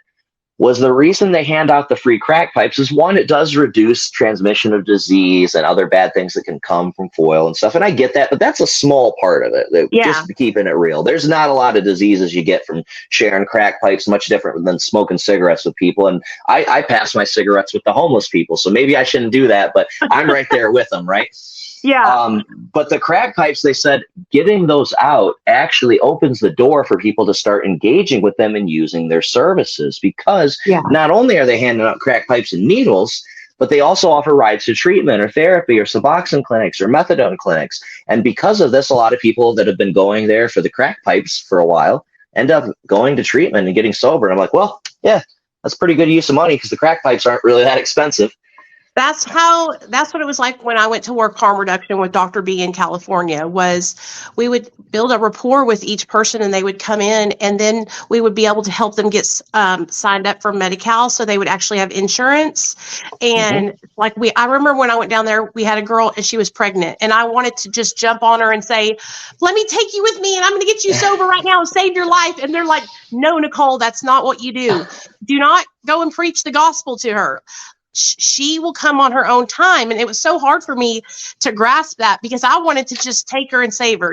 was the reason they hand out the free crack pipes is, one, it does reduce transmission of disease and other bad things that can come from foil and stuff. And I get that, but that's a small part of it. Just keeping it real. There's not a lot of diseases you get from sharing crack pipes, much different than smoking cigarettes with people. And I pass my cigarettes with the homeless people, so maybe I shouldn't do that, but I'm right there with them, right? Yeah. But the crack pipes, they said, getting those out actually opens the door for people to start engaging with them and using their services, because not only are they handing out crack pipes and needles, but they also offer rides to treatment or therapy or SUBOXONE clinics or methadone clinics. And because of this, a lot of people that have been going there for the crack pipes for a while end up going to treatment and getting sober. And I'm like, well, yeah, that's pretty good use of money, because the crack pipes aren't really that expensive. That's what it was like when I went to work harm reduction with Dr. B in California. Was we would build a rapport with each person, and they would come in, and then we would be able to help them get signed up for Medi-Cal, so they would actually have insurance. And I remember when I went down there, we had a girl and she was pregnant, and I wanted to just jump on her and say, let me take you with me and I'm going to get you sober right now and save your life. And they're like, no, Nicole, that's not what you do. Do not go and preach the gospel to her. She will come on her own time. And it was so hard for me to grasp that, because I wanted to just take her and save her,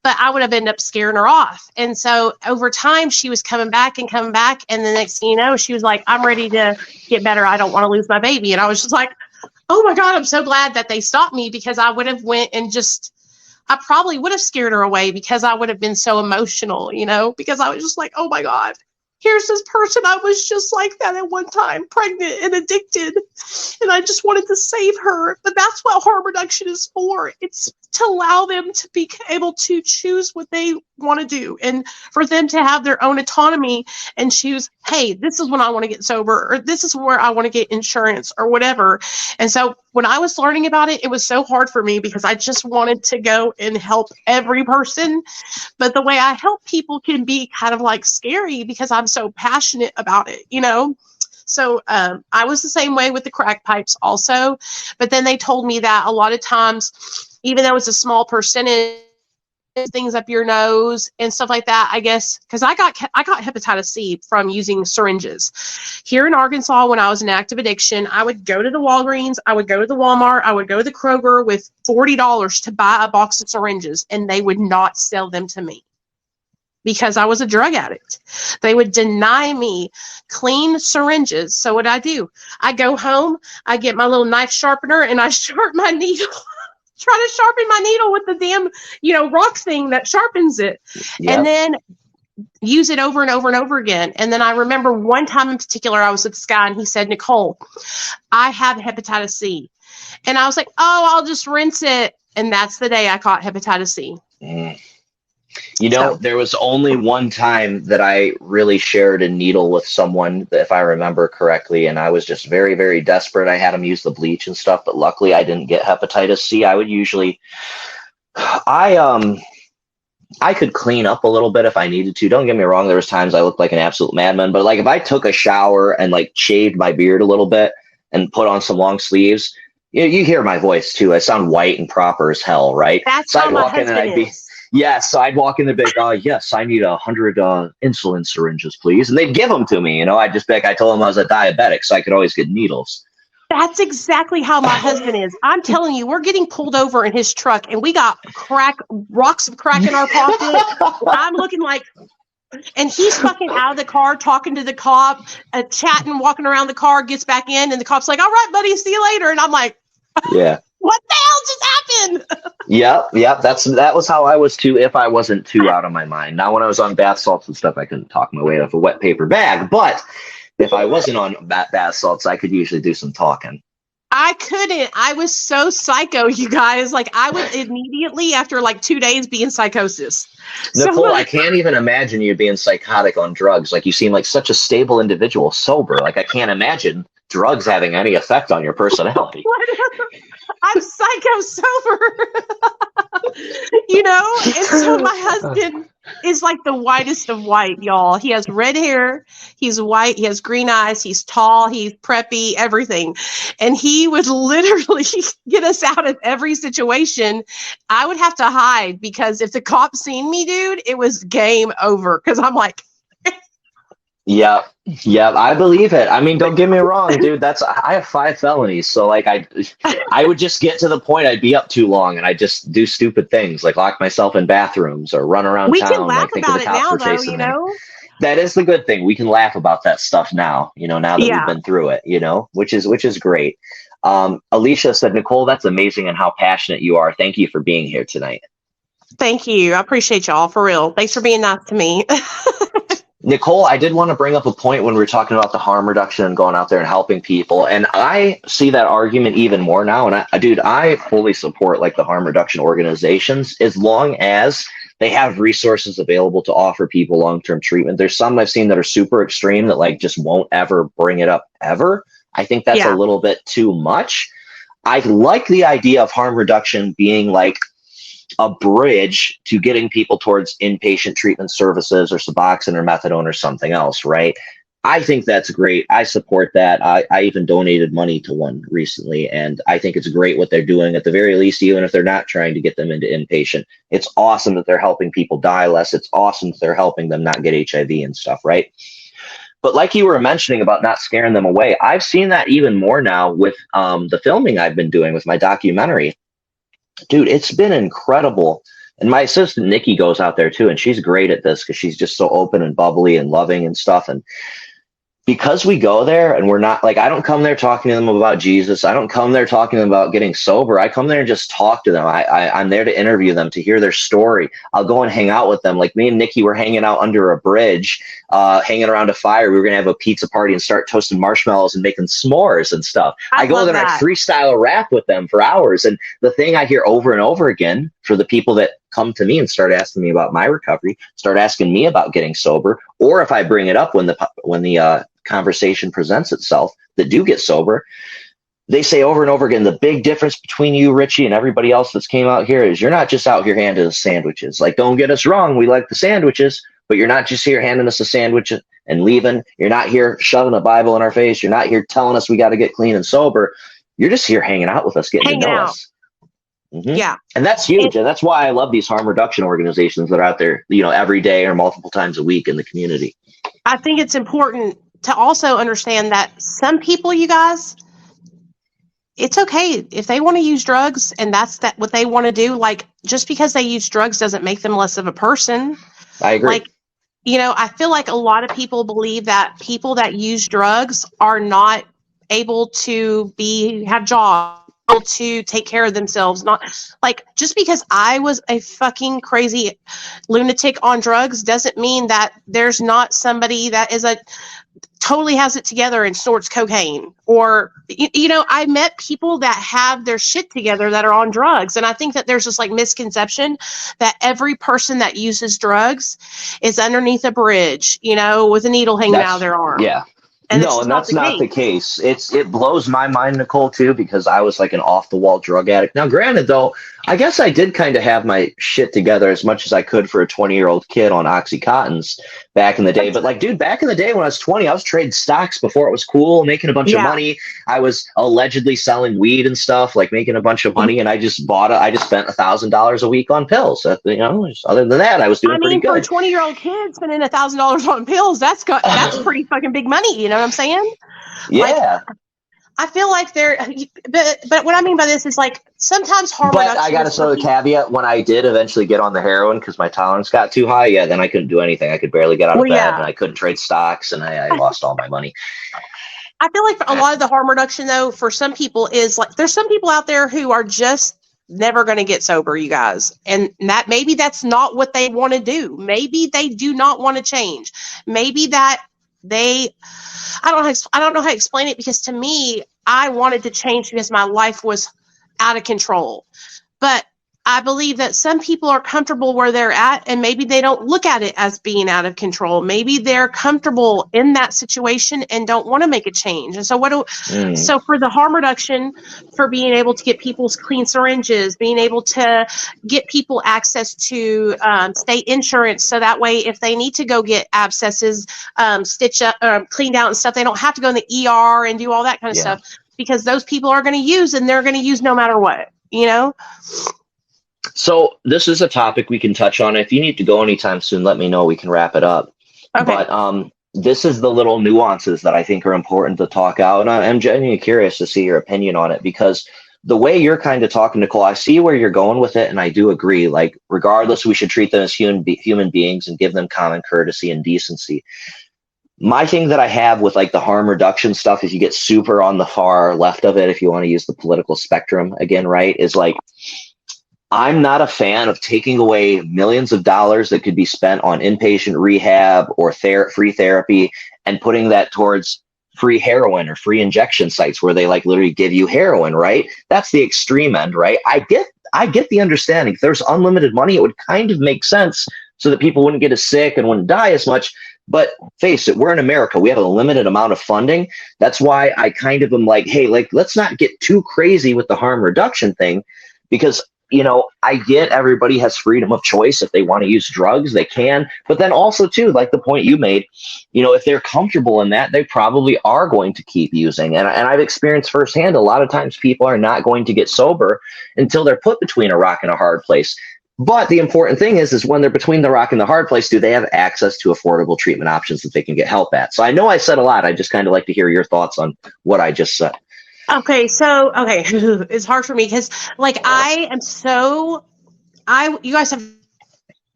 but I would have ended up scaring her off. And so over time, she was coming back. And the next thing you know, she was like, I'm ready to get better. I don't want to lose my baby. And I was just like, oh my God, I'm so glad that they stopped me, because I would have went and I probably would have scared her away, because I would have been so emotional, because I was just like, oh my God. Here's this person I was just like that at one time, pregnant and addicted, and I just wanted to save her. But that's what harm reduction is for. It's to allow them to be able to choose what they want to do, and for them to have their own autonomy and choose, hey, this is when I want to get sober, or this is where I want to get insurance, or whatever. And so when I was learning about it, it was so hard for me, because I just wanted to go and help every person. But the way I help people can be kind of like scary, because I'm so passionate about it, So I was the same way with the crack pipes also. But then they told me that a lot of times, even though it's a small percentage, things up your nose and stuff like that, I guess, because I got hepatitis C from using syringes. Here in Arkansas, when I was in active addiction, I would go to the Walgreens, I would go to the Walmart, I would go to the Kroger with $40 to buy a box of syringes, and they would not sell them to me, because I was a drug addict. They would deny me clean syringes. So what I do, I go home, I get my little knife sharpener, and I sharpen my needle. Try to sharpen my needle with the damn, rock thing that sharpens it. Yep. And then use it over and over and over again. And then I remember one time in particular, I was with this guy, and he said, Nicole, I have hepatitis C. And I was like, oh, I'll just rinse it. And that's the day I caught hepatitis C. There was only one time that I really shared a needle with someone, if I remember correctly, and I was just very, very desperate. I had them use the bleach and stuff, but luckily I didn't get hepatitis C. I would usually, I could clean up a little bit if I needed to. Don't get me wrong, there was times I looked like an absolute madman, but like if I took a shower and like shaved my beard a little bit and put on some long sleeves, you hear my voice too. I sound white and proper as hell, right? That's how my husband is. Yes, so I'd walk in the big, yes, I need 100 insulin syringes, please. And they'd give them to me. I'd just be like, I told them I was a diabetic, so I could always get needles. That's exactly how my husband is. I'm telling you, we're getting pulled over in his truck, and we got rocks of crack in our pocket. I'm looking like, and he's fucking out of the car, talking to the cop, chatting, walking around the car, gets back in, and the cop's like, all right, buddy, see you later. And I'm like, yeah. What the hell just happened? Yep. That was how I was too, if I wasn't too out of my mind. Now, when I was on bath salts and stuff, I couldn't talk my way out of a wet paper bag. But if I wasn't on bath salts, I could usually do some talking. I couldn't. I was so psycho, you guys. Like, I would immediately, after like 2 days, be in psychosis. Nicole, I can't even imagine you being psychotic on drugs. Like, you seem like such a stable individual sober. Like, I can't imagine drugs having any effect on your personality. I'm psycho sober. And so my is like the whitest of white, y'all. He has red hair, he's white, he has green eyes, he's tall, he's preppy, everything. And he would literally get us out of every situation. I would have to hide because if the cops seen me, dude, it was game over. Because I'm like, yeah, I believe it. I mean, don't get me wrong, dude. I have 5 felonies, so like I would just get to the point I'd be up too long, and I just do stupid things like lock myself in bathrooms or run around we town. can laugh like, think about of it the cops now, were though, chasing you me. know? That is the good thing. We can laugh about that stuff now, now that Yeah. we've been through it, which is great. Alicia said, Nicole, that's amazing and how passionate you are. Thank you for being here tonight. Thank you. I appreciate y'all, for real. Thanks for being nice to me. Nicole, I did want to bring up a point when we were talking about the harm reduction and going out there and helping people. And I see that argument even more now. And I fully support like the harm reduction organizations as long as they have resources available to offer people long-term treatment. There's some I've seen that are super extreme that like just won't ever bring it up ever. I think that's a little bit too much. I like the idea of harm reduction being like a bridge to getting people towards inpatient treatment services or Suboxone or methadone or something else, right? I think that's great. I support that. I even donated money to one recently, and I think it's great what they're doing at the very least, even if they're not trying to get them into inpatient. It's awesome that they're helping people die less. It's awesome that they're helping them not get HIV and stuff, right? But like you were mentioning about not scaring them away, I've seen that even more now with the filming I've been doing with my documentary. Dude, it's been incredible. And my assistant, Nikki, goes out there too, and she's great at this because she's just so open and bubbly and loving and stuff. And because we go there and we're not like, I don't come there talking to them about Jesus. I don't come there talking to them about getting sober. I come there and just talk to them. I'm there to interview them, to hear their story. I'll go and hang out with them. Like me and Nikki were hanging out under a bridge, hanging around a fire. We were going to have a pizza party and start toasting marshmallows and making s'mores and stuff. I go there and I freestyle a rap with them for hours. And the thing I hear over and over again for the people that come to me and start asking me about my recovery, start asking me about getting sober, or if I bring it up when the conversation presents itself that do get sober, they say over and over again, the big difference between you, Richie, and everybody else that's came out here is you're not just out here handing us sandwiches. Like, don't get us wrong, we like the sandwiches, but you're not just here handing us a sandwich and leaving. You're not here shoving a Bible in our face. You're not here telling us we got to get clean and sober. You're just here hanging out with us, getting to know us. Mm-hmm. Yeah. And that's huge. And that's why I love these harm reduction organizations that are out there, every day or multiple times a week in the community. I think it's important to also understand that some people, you guys, it's okay if they want to use drugs and that's what they want to do. Like, just because they use drugs doesn't make them less of a person. I agree. Like, I feel like a lot of people believe that people that use drugs are not able to have jobs, to take care of themselves. Not like, just because I was a fucking crazy lunatic on drugs doesn't mean that there's not somebody that is totally has it together and snorts cocaine. Or I met people that have their shit together that are on drugs, and I think that there's this like misconception that every person that uses drugs is underneath a bridge, with a needle hanging out of their arm. Yeah. And that's not the case. It blows my mind, Nicole, too, because I was like an off-the-wall drug addict. Now, granted, though, I guess I did kind of have my shit together as much as I could for a 20-year-old kid on Oxycontins back in the day. But, like, dude, back in the day when I was 20, I was trading stocks before it was cool, making a bunch of money. I was allegedly selling weed and stuff, like making a bunch of money, and I just spent $1,000 a week on pills. Other than that, I was doing pretty good. For a 20-year-old kid spending $1,000 on pills, that's pretty fucking big money. You know what I'm saying? Yeah. Like, I feel like but what I mean by this is like sometimes harm reduction. But I got to throw the caveat: when I did eventually get on the heroin because my tolerance got too high, then I couldn't do anything. I could barely get out of bed, and I couldn't trade stocks, and I lost all my money. I feel like a lot of the harm reduction, though, for some people is like there's some people out there who are just never going to get sober, you guys, and that maybe that's not what they want to do. Maybe they do not want to change. Maybe that I don't know how to explain it, because to me, I wanted to change because my life was out of control. But I believe that some people are comfortable where they're at, and maybe they don't look at it as being out of control. Maybe they're comfortable in that situation and don't want to make a change. And so so for the harm reduction, for being able to get people's clean syringes, being able to get people access to state insurance, so that way if they need to go get abscesses stitched up, cleaned out and stuff, they don't have to go in the ER and do all that kind of stuff, because those people are going to use, and they're going to use no matter what, you know? So this is a topic we can touch on. If you need to go anytime soon, let me know. We can wrap it up. Okay. But this is the little nuances that I think are important to talk out. And I'm genuinely curious to see your opinion on it, because the way you're kind of talking, Nicole, I see where you're going with it. And I do agree. Like, regardless, we should treat them as human beings and give them common courtesy and decency. My thing that I have with like the harm reduction stuff, if you get super on the far left of it, if you want to use the political spectrum again, right, is like, I'm not a fan of taking away millions of dollars that could be spent on inpatient rehab or free therapy and putting that towards free heroin or free injection sites where they like literally give you heroin, right? That's the extreme end, right? I get the understanding. If there's unlimited money, it would kind of make sense so that people wouldn't get as sick and wouldn't die as much. But face it, we're in America. We have a limited amount of funding. That's why I kind of am like, hey, like, let's not get too crazy with the harm reduction thing, because you know, I get everybody has freedom of choice. If they want to use drugs, they can. But then also, too, like the point you made, you know, if they're comfortable in that, they probably are going to keep using. And I've experienced firsthand, a lot of times people are not going to get sober until they're put between a rock and a hard place. But the important thing is when they're between the rock and the hard place, do they have access to affordable treatment options that they can get help at? So I know I said a lot. I just kind of like to hear your thoughts on what I just said. Okay, so it's hard for me because, like, you guys have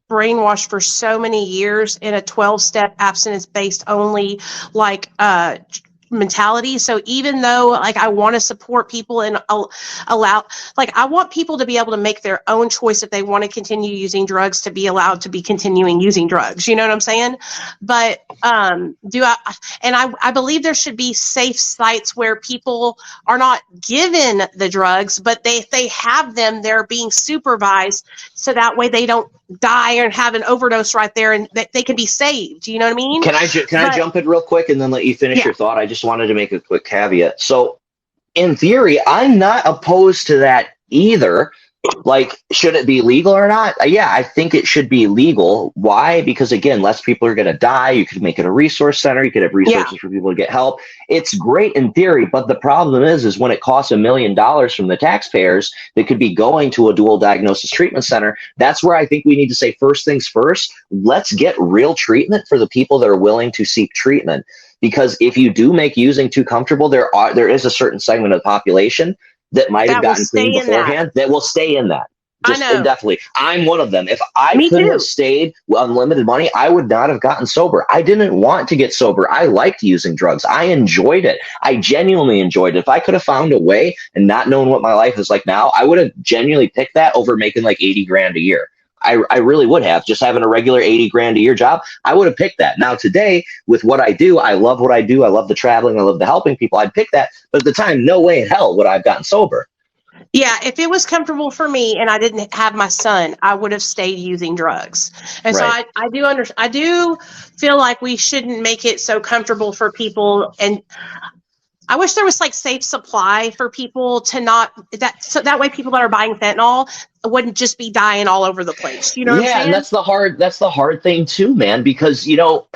brainwashed for so many years in a 12-step abstinence-based only, like, mentality. So even though, like, I want to support people and allow, like, I want people to be able to make their own choice if they want to continue using drugs, to be allowed to be continuing using drugs. You know what I'm saying? But I believe there should be safe sites where people are not given the drugs, but they have them, they're being supervised, so that way they don't die or have an overdose right there, and they can be saved. You know what I mean? Can I jump in real quick and then let you finish your thought? I just wanted to make a quick caveat. So in theory, I'm not opposed to that either. Like, should it be legal or not? Yeah, I think it should be legal. Why? Because, again, less people are going to die. You could make it a resource center. You could have resources for people to get help. It's great in theory, but the problem is when it costs $1 million from the taxpayers that could be going to a dual diagnosis treatment center, that's where I think we need to say, first things first, let's get real treatment for the people that are willing to seek treatment. Because if you do make using too comfortable, there is a certain segment of the population that might have gotten clean beforehand that will stay in that. Just indefinitely. I'm one of them. If I couldn't have stayed with unlimited money, I would not have gotten sober. I didn't want to get sober. I liked using drugs. I enjoyed it. I genuinely enjoyed it. If I could have found a way and not known what my life is like now, I would have genuinely picked that over making like 80 grand a year. I really would have. Just having a regular 80 grand a year job, I would have picked that. Now today, with what I do, I love what I do. I love the traveling. I love the helping people. I'd pick that. But at the time, no way in hell would I have gotten sober. Yeah, if it was comfortable for me and I didn't have my son, I would have stayed using drugs. And so I do feel like we shouldn't make it so comfortable for people. And I wish there was like safe supply for people to not so that way people that are buying fentanyl wouldn't just be dying all over the place. You know what I'm saying? And that's the hard thing too, man, because, you know,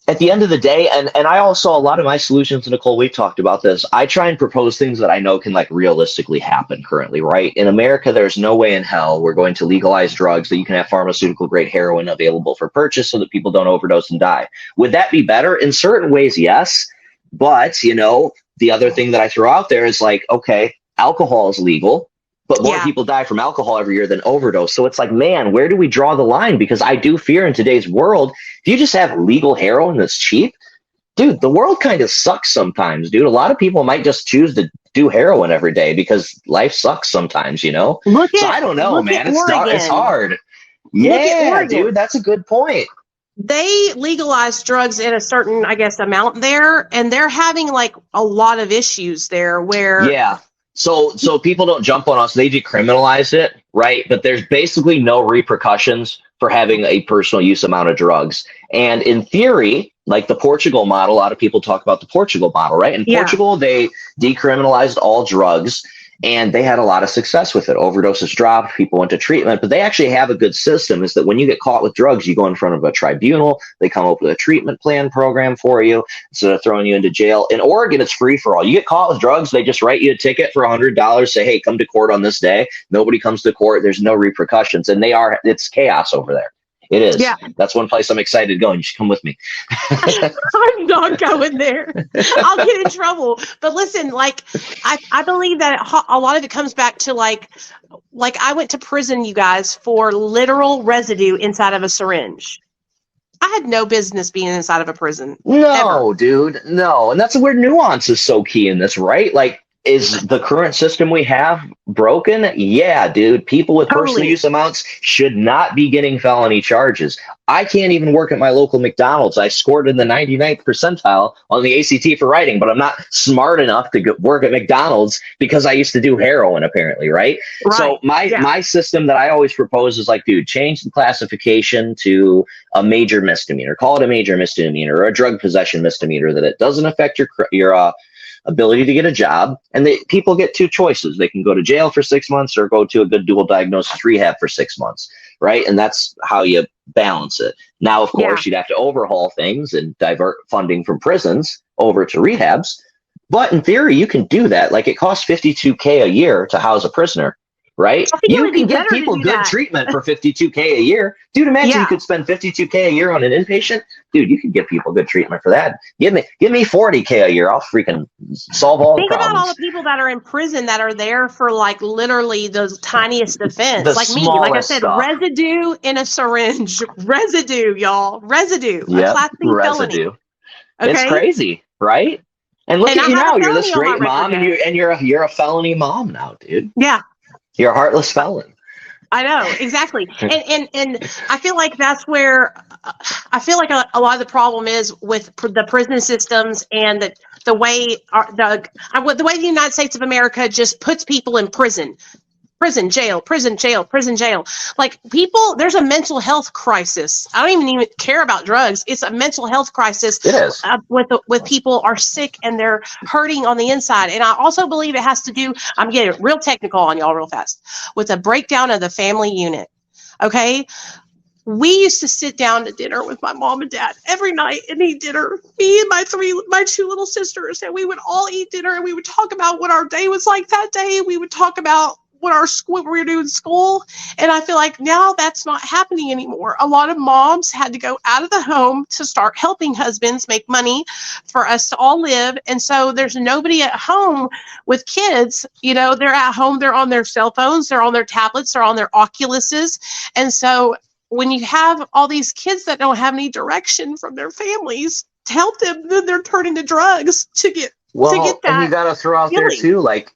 at the end of the day, and I also, a lot of my solutions, Nicole, we've talked about this, I try and propose things that I know can like realistically happen currently, right? In America, there's no way in hell we're going to legalize drugs that you can have pharmaceutical grade heroin available for purchase so that people don't overdose and die. Would that be better? In certain ways, yes. But, you know, the other thing that I throw out there is like, okay, alcohol is legal, but more people die from alcohol every year than overdose. So it's like, man, where do we draw the line? Because I do fear in today's world, if you just have legal heroin that's cheap, dude, the world kind of sucks sometimes, dude. A lot of people might just choose to do heroin every day because life sucks sometimes, you know? I don't know, man. It's hard. Yeah, dude, that's a good point. They legalized drugs in a certain, I guess, amount there, and they're having like a lot of issues there where So people don't jump on us. They decriminalized it, right? But there's basically no repercussions for having a personal use amount of drugs. And in theory, like the Portugal model, a lot of people talk about the Portugal model, right? In Portugal, they decriminalized all drugs. And they had a lot of success with it. Overdoses dropped, people went to treatment, but they actually have a good system is that when you get caught with drugs, you go in front of a tribunal, they come up with a treatment plan program for you instead of throwing you into jail. In Oregon, it's free for all. You get caught with drugs, they just write you a ticket for $100, say, hey, come to court on this day. Nobody comes to court. There's no repercussions. And it's chaos over there. It is. Yeah. That's one place I'm excited to go. And you should come with me. I'm not going there. I'll get in trouble. But listen, like, I believe that a lot of it comes back to like I went to prison, you guys, for literal residue inside of a syringe. I had no business being inside of a prison. No, ever. Dude. No. And that's where nuance is so key in this, right? Like, is the current system we have broken? Yeah, dude. People with personal use amounts should not be getting felony charges. I can't even work at my local McDonald's. I scored in the 99th percentile on the ACT for writing, but I'm not smart enough to work at McDonald's because I used to do heroin, apparently, right? So my system that I always propose is like, dude, change the classification to a major misdemeanor. Call it a major misdemeanor or a drug possession misdemeanor, that it doesn't affect your ability to get a job. And people get two choices. They can go to jail for 6 months or go to a good dual diagnosis rehab for 6 months, right? And that's how you balance it. Now, of course, you'd have to overhaul things and divert funding from prisons over to rehabs. But in theory, you can do that. Like, it costs $52K a year to house a prisoner, right? You can give people good treatment for $52K a year. Dude, imagine you could spend $52K a year on an inpatient. Dude, you could give people good treatment for that. Give me $40K a year. I'll freaking solve all the problems. Think about all the people that are in prison that are there for like literally the tiniest offense. Like me, like I said, residue in a syringe. Residue, y'all. Residue. Yeah, residue. Okay? It's crazy, right? And look at you now. You're this great mom, and you're a felony mom now, dude. Yeah. You're a heartless felon. I know, exactly. And I feel like that's where I feel like a lot of the problem is with the prison systems and the way the United States of America just puts people in prison. Prison, jail, prison, jail, prison, jail. Like, people, there's a mental health crisis. I don't even care about drugs. It's a mental health crisis. It is. With people are sick and they're hurting on the inside. And I also believe it has to do, I'm getting real technical on y'all real fast, with a breakdown of the family unit. Okay? We used to sit down to dinner with my mom and dad every night and eat dinner. Me and my two little sisters, and we would all eat dinner and we would talk about what our day was like that day. We would talk about what we were doing in school. And I feel like now that's not happening anymore. A lot of moms had to go out of the home to start helping husbands make money for us to all live. And so there's nobody at home with kids. You know, they're at home, they're on their cell phones, they're on their tablets, they're on their Oculuses. And so when you have all these kids that don't have any direction from their families to help them, then they're turning to drugs to get that. And you got to throw out there too, like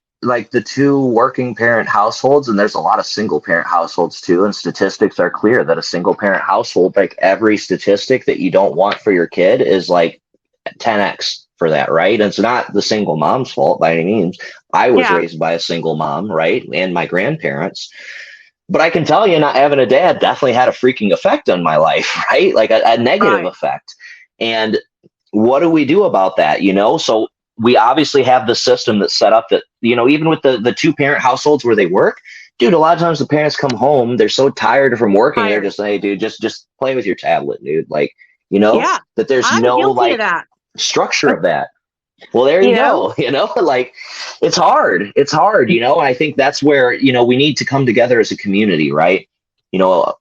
the two working parent households, and there's a lot of single parent households too, and statistics are clear that a single parent household, like every statistic that you don't want for your kid is like 10x for that, right? And it's not the single mom's fault by any means. I was raised by a single mom, right? And my grandparents. But I can tell you, not having a dad definitely had a freaking effect on my life, right? Like a negative effect. And what do we do about that? You know, so we obviously have the system that's set up that, you know, even with the two parent households where they work, dude, a lot of times the parents come home, they're so tired from working. They're just like, hey, dude, just play with your tablet, dude. Like, you know, that there's no like structure of that. Well, there you go. You know, like it's hard, you know, and I think that's where, you know, we need to come together as a community, right? You know,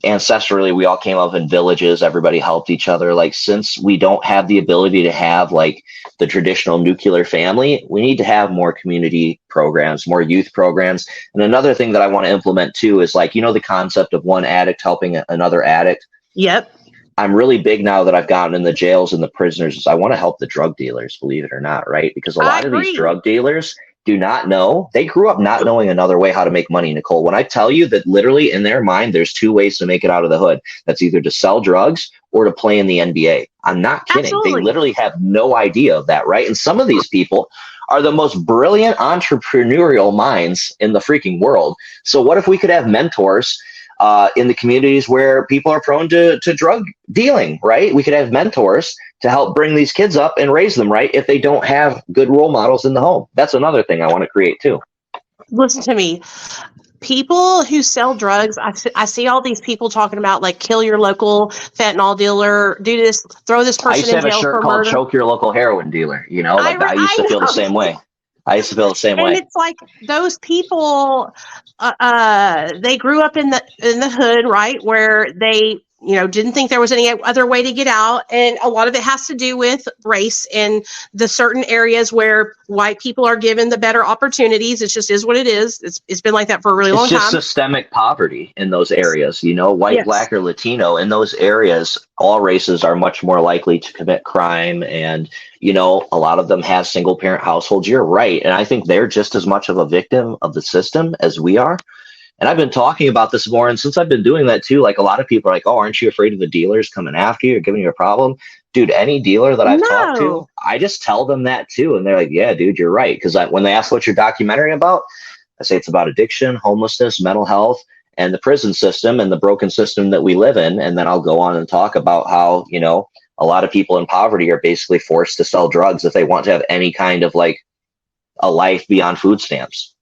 ancestrally, we all came up in villages. Everybody helped each other. Like, since we don't have the ability to have like the traditional nuclear family, we need to have more community programs, more youth programs. And another thing that I want to implement too is like, you know, the concept of one addict helping another addict. Yep. I'm really big now that I've gotten in the jails and the prisoners is I want to help the drug dealers, believe it or not, right? Because a lot of these drug dealers do not know. They grew up not knowing another way how to make money, Nicole. When I tell you that literally in their mind, there's two ways to make it out of the hood. That's either to sell drugs or to play in the NBA. I'm not kidding. Absolutely. They literally have no idea of that, right? And some of these people are the most brilliant entrepreneurial minds in the freaking world. So what if we could have mentors in the communities where people are prone to drug dealing, right? We could have mentors to help bring these kids up and raise them right if they don't have good role models in the home. That's another thing I want to create too. Listen to me. People who sell drugs, I see all these people talking about like kill your local fentanyl dealer, do this, throw this I used person to in have a jail shirt for called murder. "Choke Your Local Heroin Dealer." You know, like I used to feel the same way. I used to feel the same And way. it's like those people, they grew up in the hood, right, where they, you know, didn't think there was any other way to get out. And a lot of it has to do with race and the certain areas where white people are given the better opportunities. It just is what it is. It's been like that for a really long It's just time. systemic poverty in those areas, you know, white, Yes. black, or Latino. In those areas, all races are much more likely to commit crime. And, you know, a lot of them have single parent households. You're right. And I think they're just as much of a victim of the system as we are. And I've been talking about this more. And since I've been doing that too, like a lot of people are like, oh, aren't you afraid of the dealers coming after you or giving you a problem? Dude, any dealer that I've talked to, I just tell them that too. And they're like, yeah, dude, you're right. Because when they ask what's your documentary about, I say it's about addiction, homelessness, mental health, and the prison system and the broken system that we live in. And then I'll go on and talk about how, you know, a lot of people in poverty are basically forced to sell drugs if they want to have any kind of like a life beyond food stamps.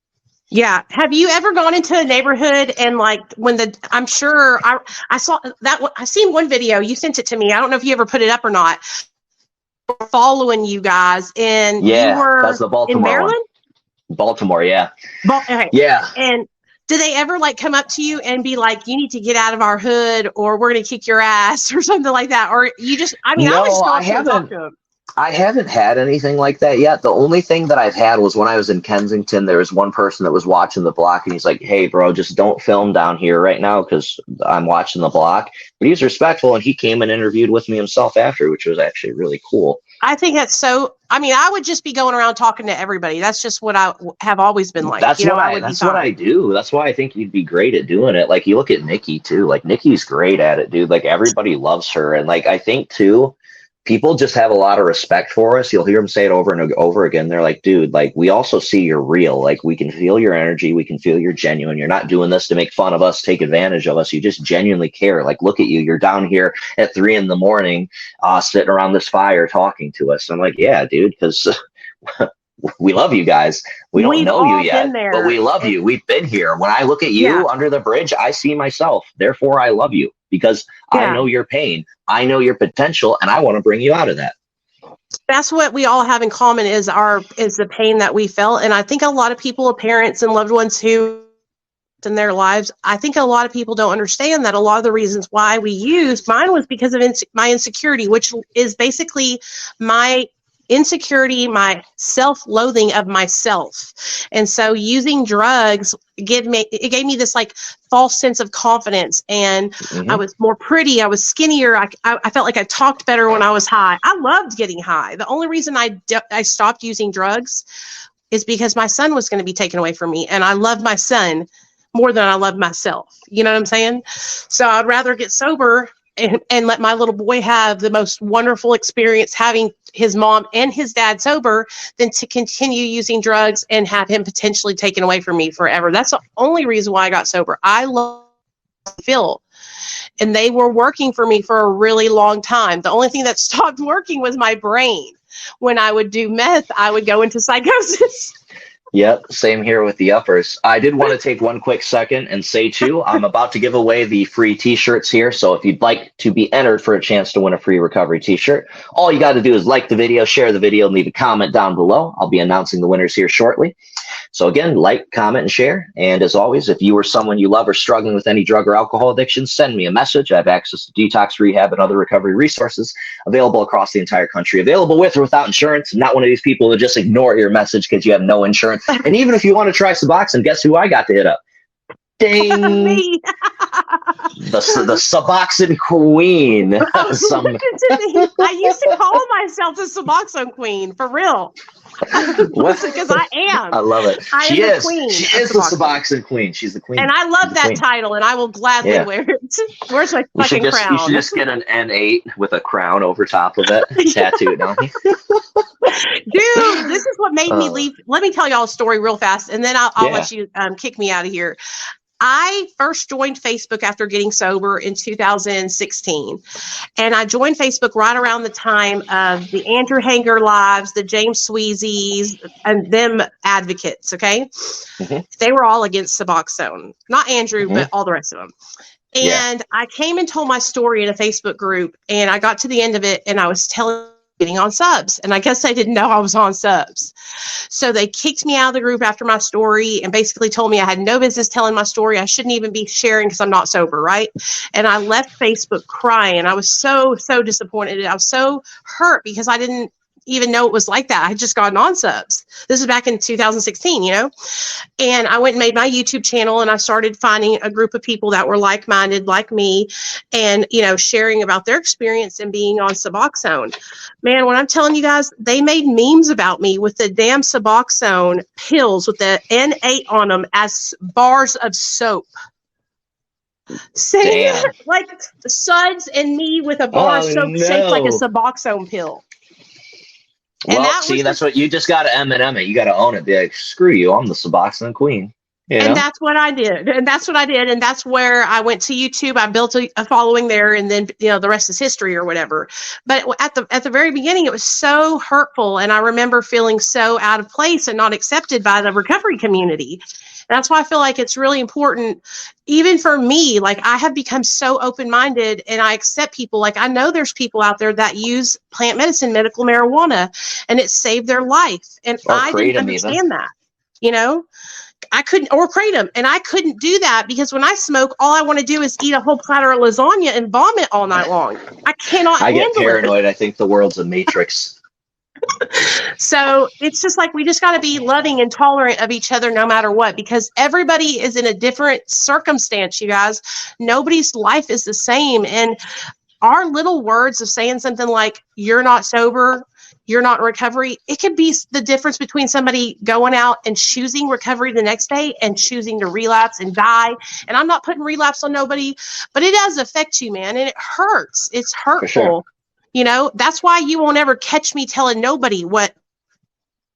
Yeah. Have you ever gone into a neighborhood and like I'm sure I saw that, I seen one video, you sent it to me. I don't know if you ever put it up or not. Following you guys and Yeah, you were that's the Baltimore in Maryland? one. Baltimore, yeah. Okay. Yeah. And do they ever like come up to you and be like, you need to get out of our hood or we're going to kick your ass or something like that? Or you just, I mean, No, I would just go I up to them and talk to them. I haven't had anything like that yet. The only thing that I've had was when I was in Kensington, there was one person that was watching the block and he's like, hey, bro, just don't film down here right now because I'm watching the block. But he was respectful and he came and interviewed with me himself after, which was actually really cool. I think that's so, I mean, I would just be going around talking to everybody. That's just what I have always been like. That's you know, what I do. That's why I think you'd be great at doing it. Like you look at Nikki too, like Nikki's great at it, dude. Like everybody loves her. And like, I think too, people just have a lot of respect for us. You'll hear them say it over and over again. They're like, dude, like we also see you're real. Like we can feel your energy. We can feel you're genuine. You're not doing this to make fun of us, take advantage of us. You just genuinely care. Like, look at you. You're down here at 3 a.m, sitting around this fire talking to us. I'm like, yeah, dude, because we love you guys. We don't know you yet, but we love you. We've been here. When I look at you under the bridge, I see myself. Therefore, I love you because I know your pain. I know your potential, and I want to bring you out of that. That's what we all have in common is the pain that we felt. And I think a lot of people, parents and loved ones who in their lives, I think a lot of people don't understand that a lot of the reasons why we use mine was because of my insecurity, which is basically my insecurity, my self-loathing of myself. And so using drugs gave me this like false sense of confidence. And I was more pretty. I was skinnier. I felt like I talked better when I was high. I loved getting high. The only reason I stopped using drugs is because my son was going to be taken away from me. And I loved my son more than I loved myself. You know what I'm saying? So I'd rather get sober and let my little boy have the most wonderful experience having his mom and his dad sober than to continue using drugs and have him potentially taken away from me forever. That's the only reason why I got sober. I love Phil, and they were working for me for a really long time. The only thing that stopped working was my brain. When I would do meth, I would go into psychosis. Yep, same here with the uppers. I did want to take one quick second and say, too, I'm about to give away the free T-shirts here. So if you'd like to be entered for a chance to win a free recovery T-shirt, all you got to do is like the video, share the video, and leave a comment down below. I'll be announcing the winners here shortly. So again, like, comment, and share. And as always, if you or someone you love are struggling with any drug or alcohol addiction, send me a message. I have access to detox, rehab, and other recovery resources available across the entire country. Available with or without insurance. I'm not one of these people that just ignore your message because you have no insurance. And even if you want to try SUBOXONE, guess who I got to hit up? Ding! Me. The SUBOXONE queen. I used to call myself the SUBOXONE queen, for real. What? Because I am. I love it. I She am the is. queen She of is the Suboxone. Suboxone queen. She's the queen. And I She's love the that queen. title, and I will gladly Yeah. wear it. Where's my You should fucking just crown? get an N8 with a crown over top of it, tattooed on you. Dude, this is what made me leave. Let me tell y'all a story real fast, and then I'll let you kick me out of here. I first joined Facebook after getting sober in 2016. And I joined Facebook right around the time of the Andrew Hanger lives, the James Sweezies, and them advocates, okay? Mm-hmm. They were all against Suboxone. Not Andrew, but all the rest of them. And I came and told my story in a Facebook group, and I got to the end of it, and I was getting on subs. And I guess they didn't know I was on subs. So they kicked me out of the group after my story and basically told me I had no business telling my story. I shouldn't even be sharing because I'm not sober, right? And I left Facebook crying. I was so disappointed. I was so hurt because I didn't even know it was like that. I had just gotten on subs. This is back in 2016, you know? And I went and made my YouTube channel, and I started finding a group of people that were like-minded, like me, and, you know, sharing about their experience and being on Suboxone. Man, when I'm telling you guys, they made memes about me with the damn Suboxone pills with the N8 on them as bars of soap. Saying like the Suds and me with a bar of soap shaped like a Suboxone pill. And well, see, that's what you just got to M&M it. You got to own it. Be like, screw you, I'm the Suboxone queen. You know? And that's what I did. And that's what I did. And that's where I went to YouTube. I built a following there, and then, you know, the rest is history or whatever. But at the very beginning, it was so hurtful. And I remember feeling so out of place and not accepted by the recovery community. And that's why I feel like it's really important, even for me. Like, I have become so open-minded, and I accept people. Like, I know there's people out there that use plant medicine, medical marijuana, and it saved their life. And I didn't understand that, you know? I couldn't, or kratom, and I couldn't do that because when I smoke, all I want to do is eat a whole platter of lasagna and vomit all night long. I cannot handle it. I get paranoid. I think the world's a matrix. So it's just like we just got to be loving and tolerant of each other no matter what, because everybody is in a different circumstance, you guys. Nobody's life is the same. And our little words of saying something like, you're not sober, you're not in recovery, it could be the difference between somebody going out and choosing recovery the next day and choosing to relapse and die. And I'm not putting relapse on nobody, but it does affect you, man. And it hurts. It's hurtful. Sure. You know, that's why you won't ever catch me telling nobody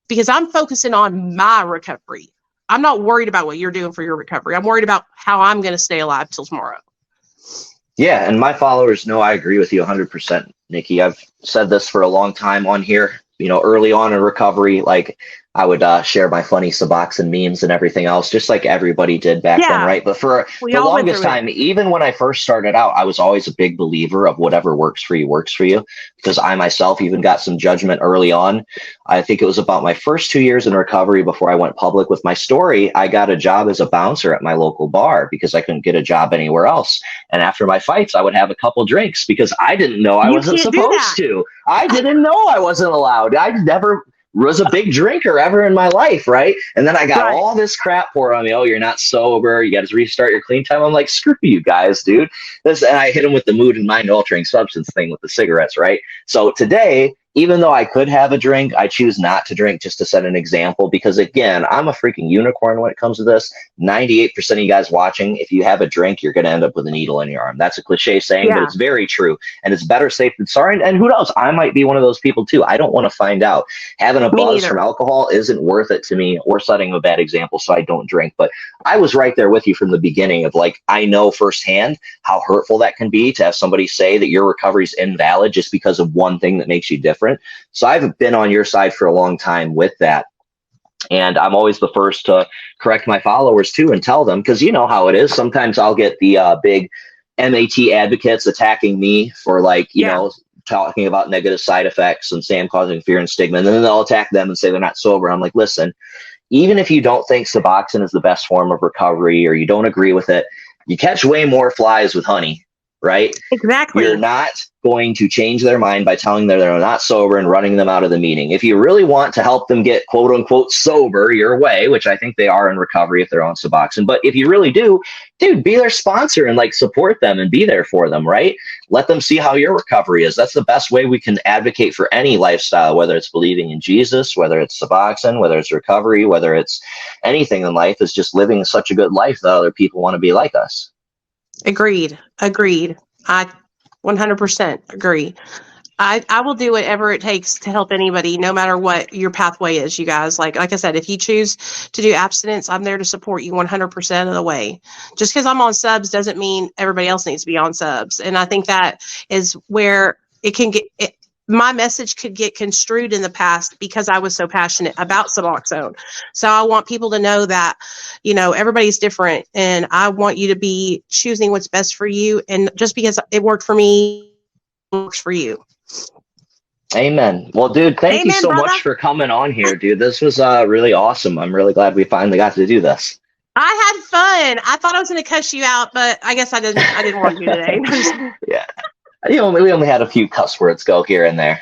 because I'm focusing on my recovery. I'm not worried about what you're doing for your recovery. I'm worried about how I'm going to stay alive till tomorrow. Yeah, and my followers know I agree with you 100%, Nikki. I've said this for a long time on here. You know, early on in recovery, like I would share my funny Suboxone memes and everything else, just like everybody did back then, right? But for the longest time, even when I first started out, I was always a big believer of whatever works for you, because I myself even got some judgment early on. I think it was about my first 2 years in recovery before I went public with my story. I got a job as a bouncer at my local bar because I couldn't get a job anywhere else. And after my fights, I would have a couple drinks because I didn't know I wasn't supposed to. I didn't know I wasn't allowed. I never was a big drinker ever in my life, right? And then I got all this crap poured on me. Oh, you're not sober. You got to restart your clean time. I'm like, screw you guys, dude. And I hit him with the mood and mind altering substance thing with the cigarettes, right? So today, even though I could have a drink, I choose not to drink just to set an example because, again, I'm a freaking unicorn when it comes to this. 98% of you guys watching, if you have a drink, you're going to end up with a needle in your arm. That's a cliche saying, but it's very true. And it's better safe than sorry. And who knows? I might be one of those people, too. I don't want to find out. Having a buzz from alcohol isn't worth it to me, or setting a bad example, so I don't drink. But I was right there with you from the beginning of, like, I know firsthand how hurtful that can be to have somebody say that your recovery is invalid just because of one thing that makes you different. So I've been on your side for a long time with that. And I'm always the first to correct my followers too and tell them, because you know how it is. Sometimes I'll get the big MAT advocates attacking me for, like, you know, talking about negative side effects and saying I'm causing fear and stigma. And then they'll attack them and say they're not sober. I'm like, listen, even if you don't think Suboxone is the best form of recovery or you don't agree with it, you catch way more flies with honey right? Exactly. You're not going to change their mind by telling them they're not sober and running them out of the meeting. If you really want to help them get quote unquote sober your way, which I think they are in recovery if they're on Suboxone, but if you really do, dude, be their sponsor and like support them and be there for them, right? Let them see how your recovery is. That's the best way we can advocate for any lifestyle, whether it's believing in Jesus, whether it's Suboxone, whether it's recovery, whether it's anything in life, is just living such a good life that other people want to be like us. Agreed. I 100% agree. I will do whatever it takes to help anybody, no matter what your pathway is, you guys. Like I said, if you choose to do abstinence, I'm there to support you 100% of the way. Just because I'm on subs doesn't mean everybody else needs to be on subs. And I think that is where it can get my message could get construed in the past because I was so passionate about Suboxone. So I want people to know that, everybody's different, and I want you to be choosing what's best for you. And just because it worked for me, it works for you. Amen. Well, dude, thank you so much for coming on here, dude. This was really awesome. I'm really glad we finally got to do this. I had fun. I thought I was going to cuss you out, but I guess I didn't want to today. Yeah. We only had a few cuss words go here and there.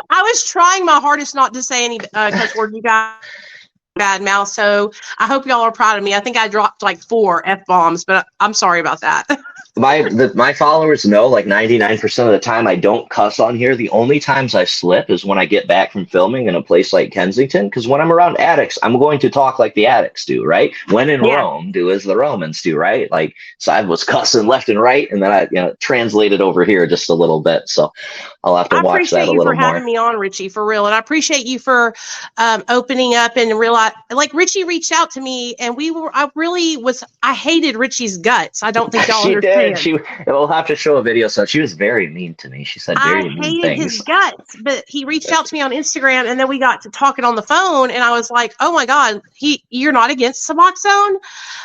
I was trying my hardest not to say any cuss word. You got bad mouth, so I hope y'all are proud of me. I think I dropped like 4 F-bombs, but I'm sorry about that. My followers know, like 99% of the time I don't cuss on here. The only times I slip is when I get back from filming in a place like Kensington, because when I'm around addicts, I'm going to talk like the addicts do, right? When in Rome, do as the Romans do, right? Like, so I was cussing left and right, and then I translated over here just a little bit. So I'll have to watch that a little more. I appreciate you for having me on, Richie, for real. And I appreciate you for opening up and realize, like, Richie reached out to me, and I hated Richie's guts. I don't think y'all understand. We'll have to show a video. So she was very mean to me. She said very mean things. I hated his guts, but he reached out to me on Instagram, and then we got to talking on the phone, and I was like, oh my God, you're not against Suboxone?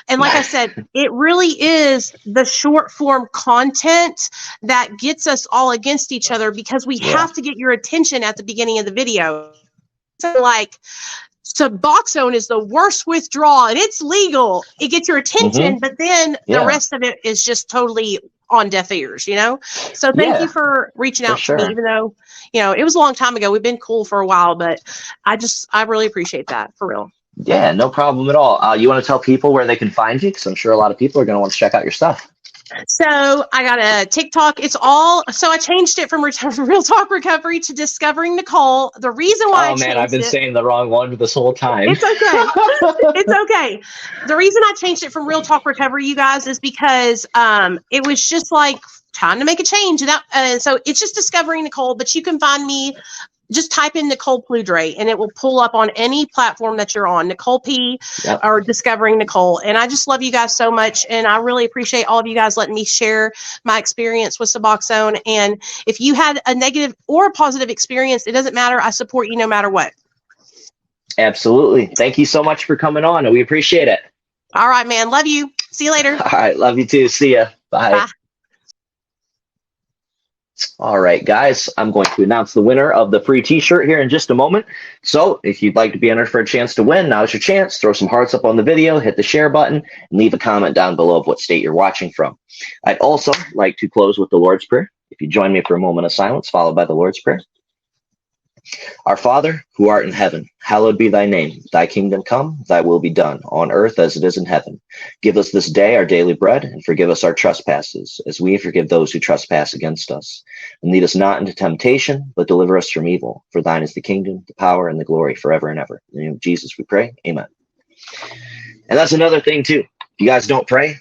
And like I said, it really is the short form content that gets us all against each other, because we have to get your attention at the beginning of the video. So like, Suboxone is the worst withdrawal, and it's legal. It gets your attention, but then the rest of it is just totally on deaf ears, So thank you for reaching out to me, even though, it was a long time ago. We've been cool for a while, but I really appreciate that, for real. Yeah, no problem at all. You want to tell people where they can find you? Because I'm sure a lot of people are going to want to check out your stuff. So I got a TikTok. So I changed it from Real Talk Recovery to Discovering Nicole. The reason why I've been saying the wrong one this whole time. It's okay. It's okay. The reason I changed it from Real Talk Recovery, you guys, is because it was just like time to make a change. And so it's just Discovering Nicole, but you can find me. Just type in Nicole Pludre, and it will pull up on any platform that you're on, Nicole P or Discovering Nicole. And I just love you guys so much. And I really appreciate all of you guys letting me share my experience with Suboxone. And if you had a negative or a positive experience, it doesn't matter. I support you no matter what. Absolutely. Thank you so much for coming on, and we appreciate it. All right, man. Love you. See you later. All right. Love you too. See ya. Bye. Bye. All right, guys, I'm going to announce the winner of the free t-shirt here in just a moment. So if you'd like to be entered for a chance to win, now's your chance. Throw some hearts up on the video, hit the share button, and leave a comment down below of what state you're watching from. I'd also like to close with the Lord's Prayer. If you join me for a moment of silence, followed by the Lord's Prayer. Our Father, who art in heaven, hallowed be thy name. Thy kingdom come, thy will be done, on earth as it is in heaven. Give us this day our daily bread, and forgive us our trespasses, as we forgive those who trespass against us. And lead us not into temptation, but deliver us from evil. For thine is the kingdom, the power, and the glory forever and ever. In the name of Jesus we pray. Amen. And that's another thing, too. If you guys don't pray,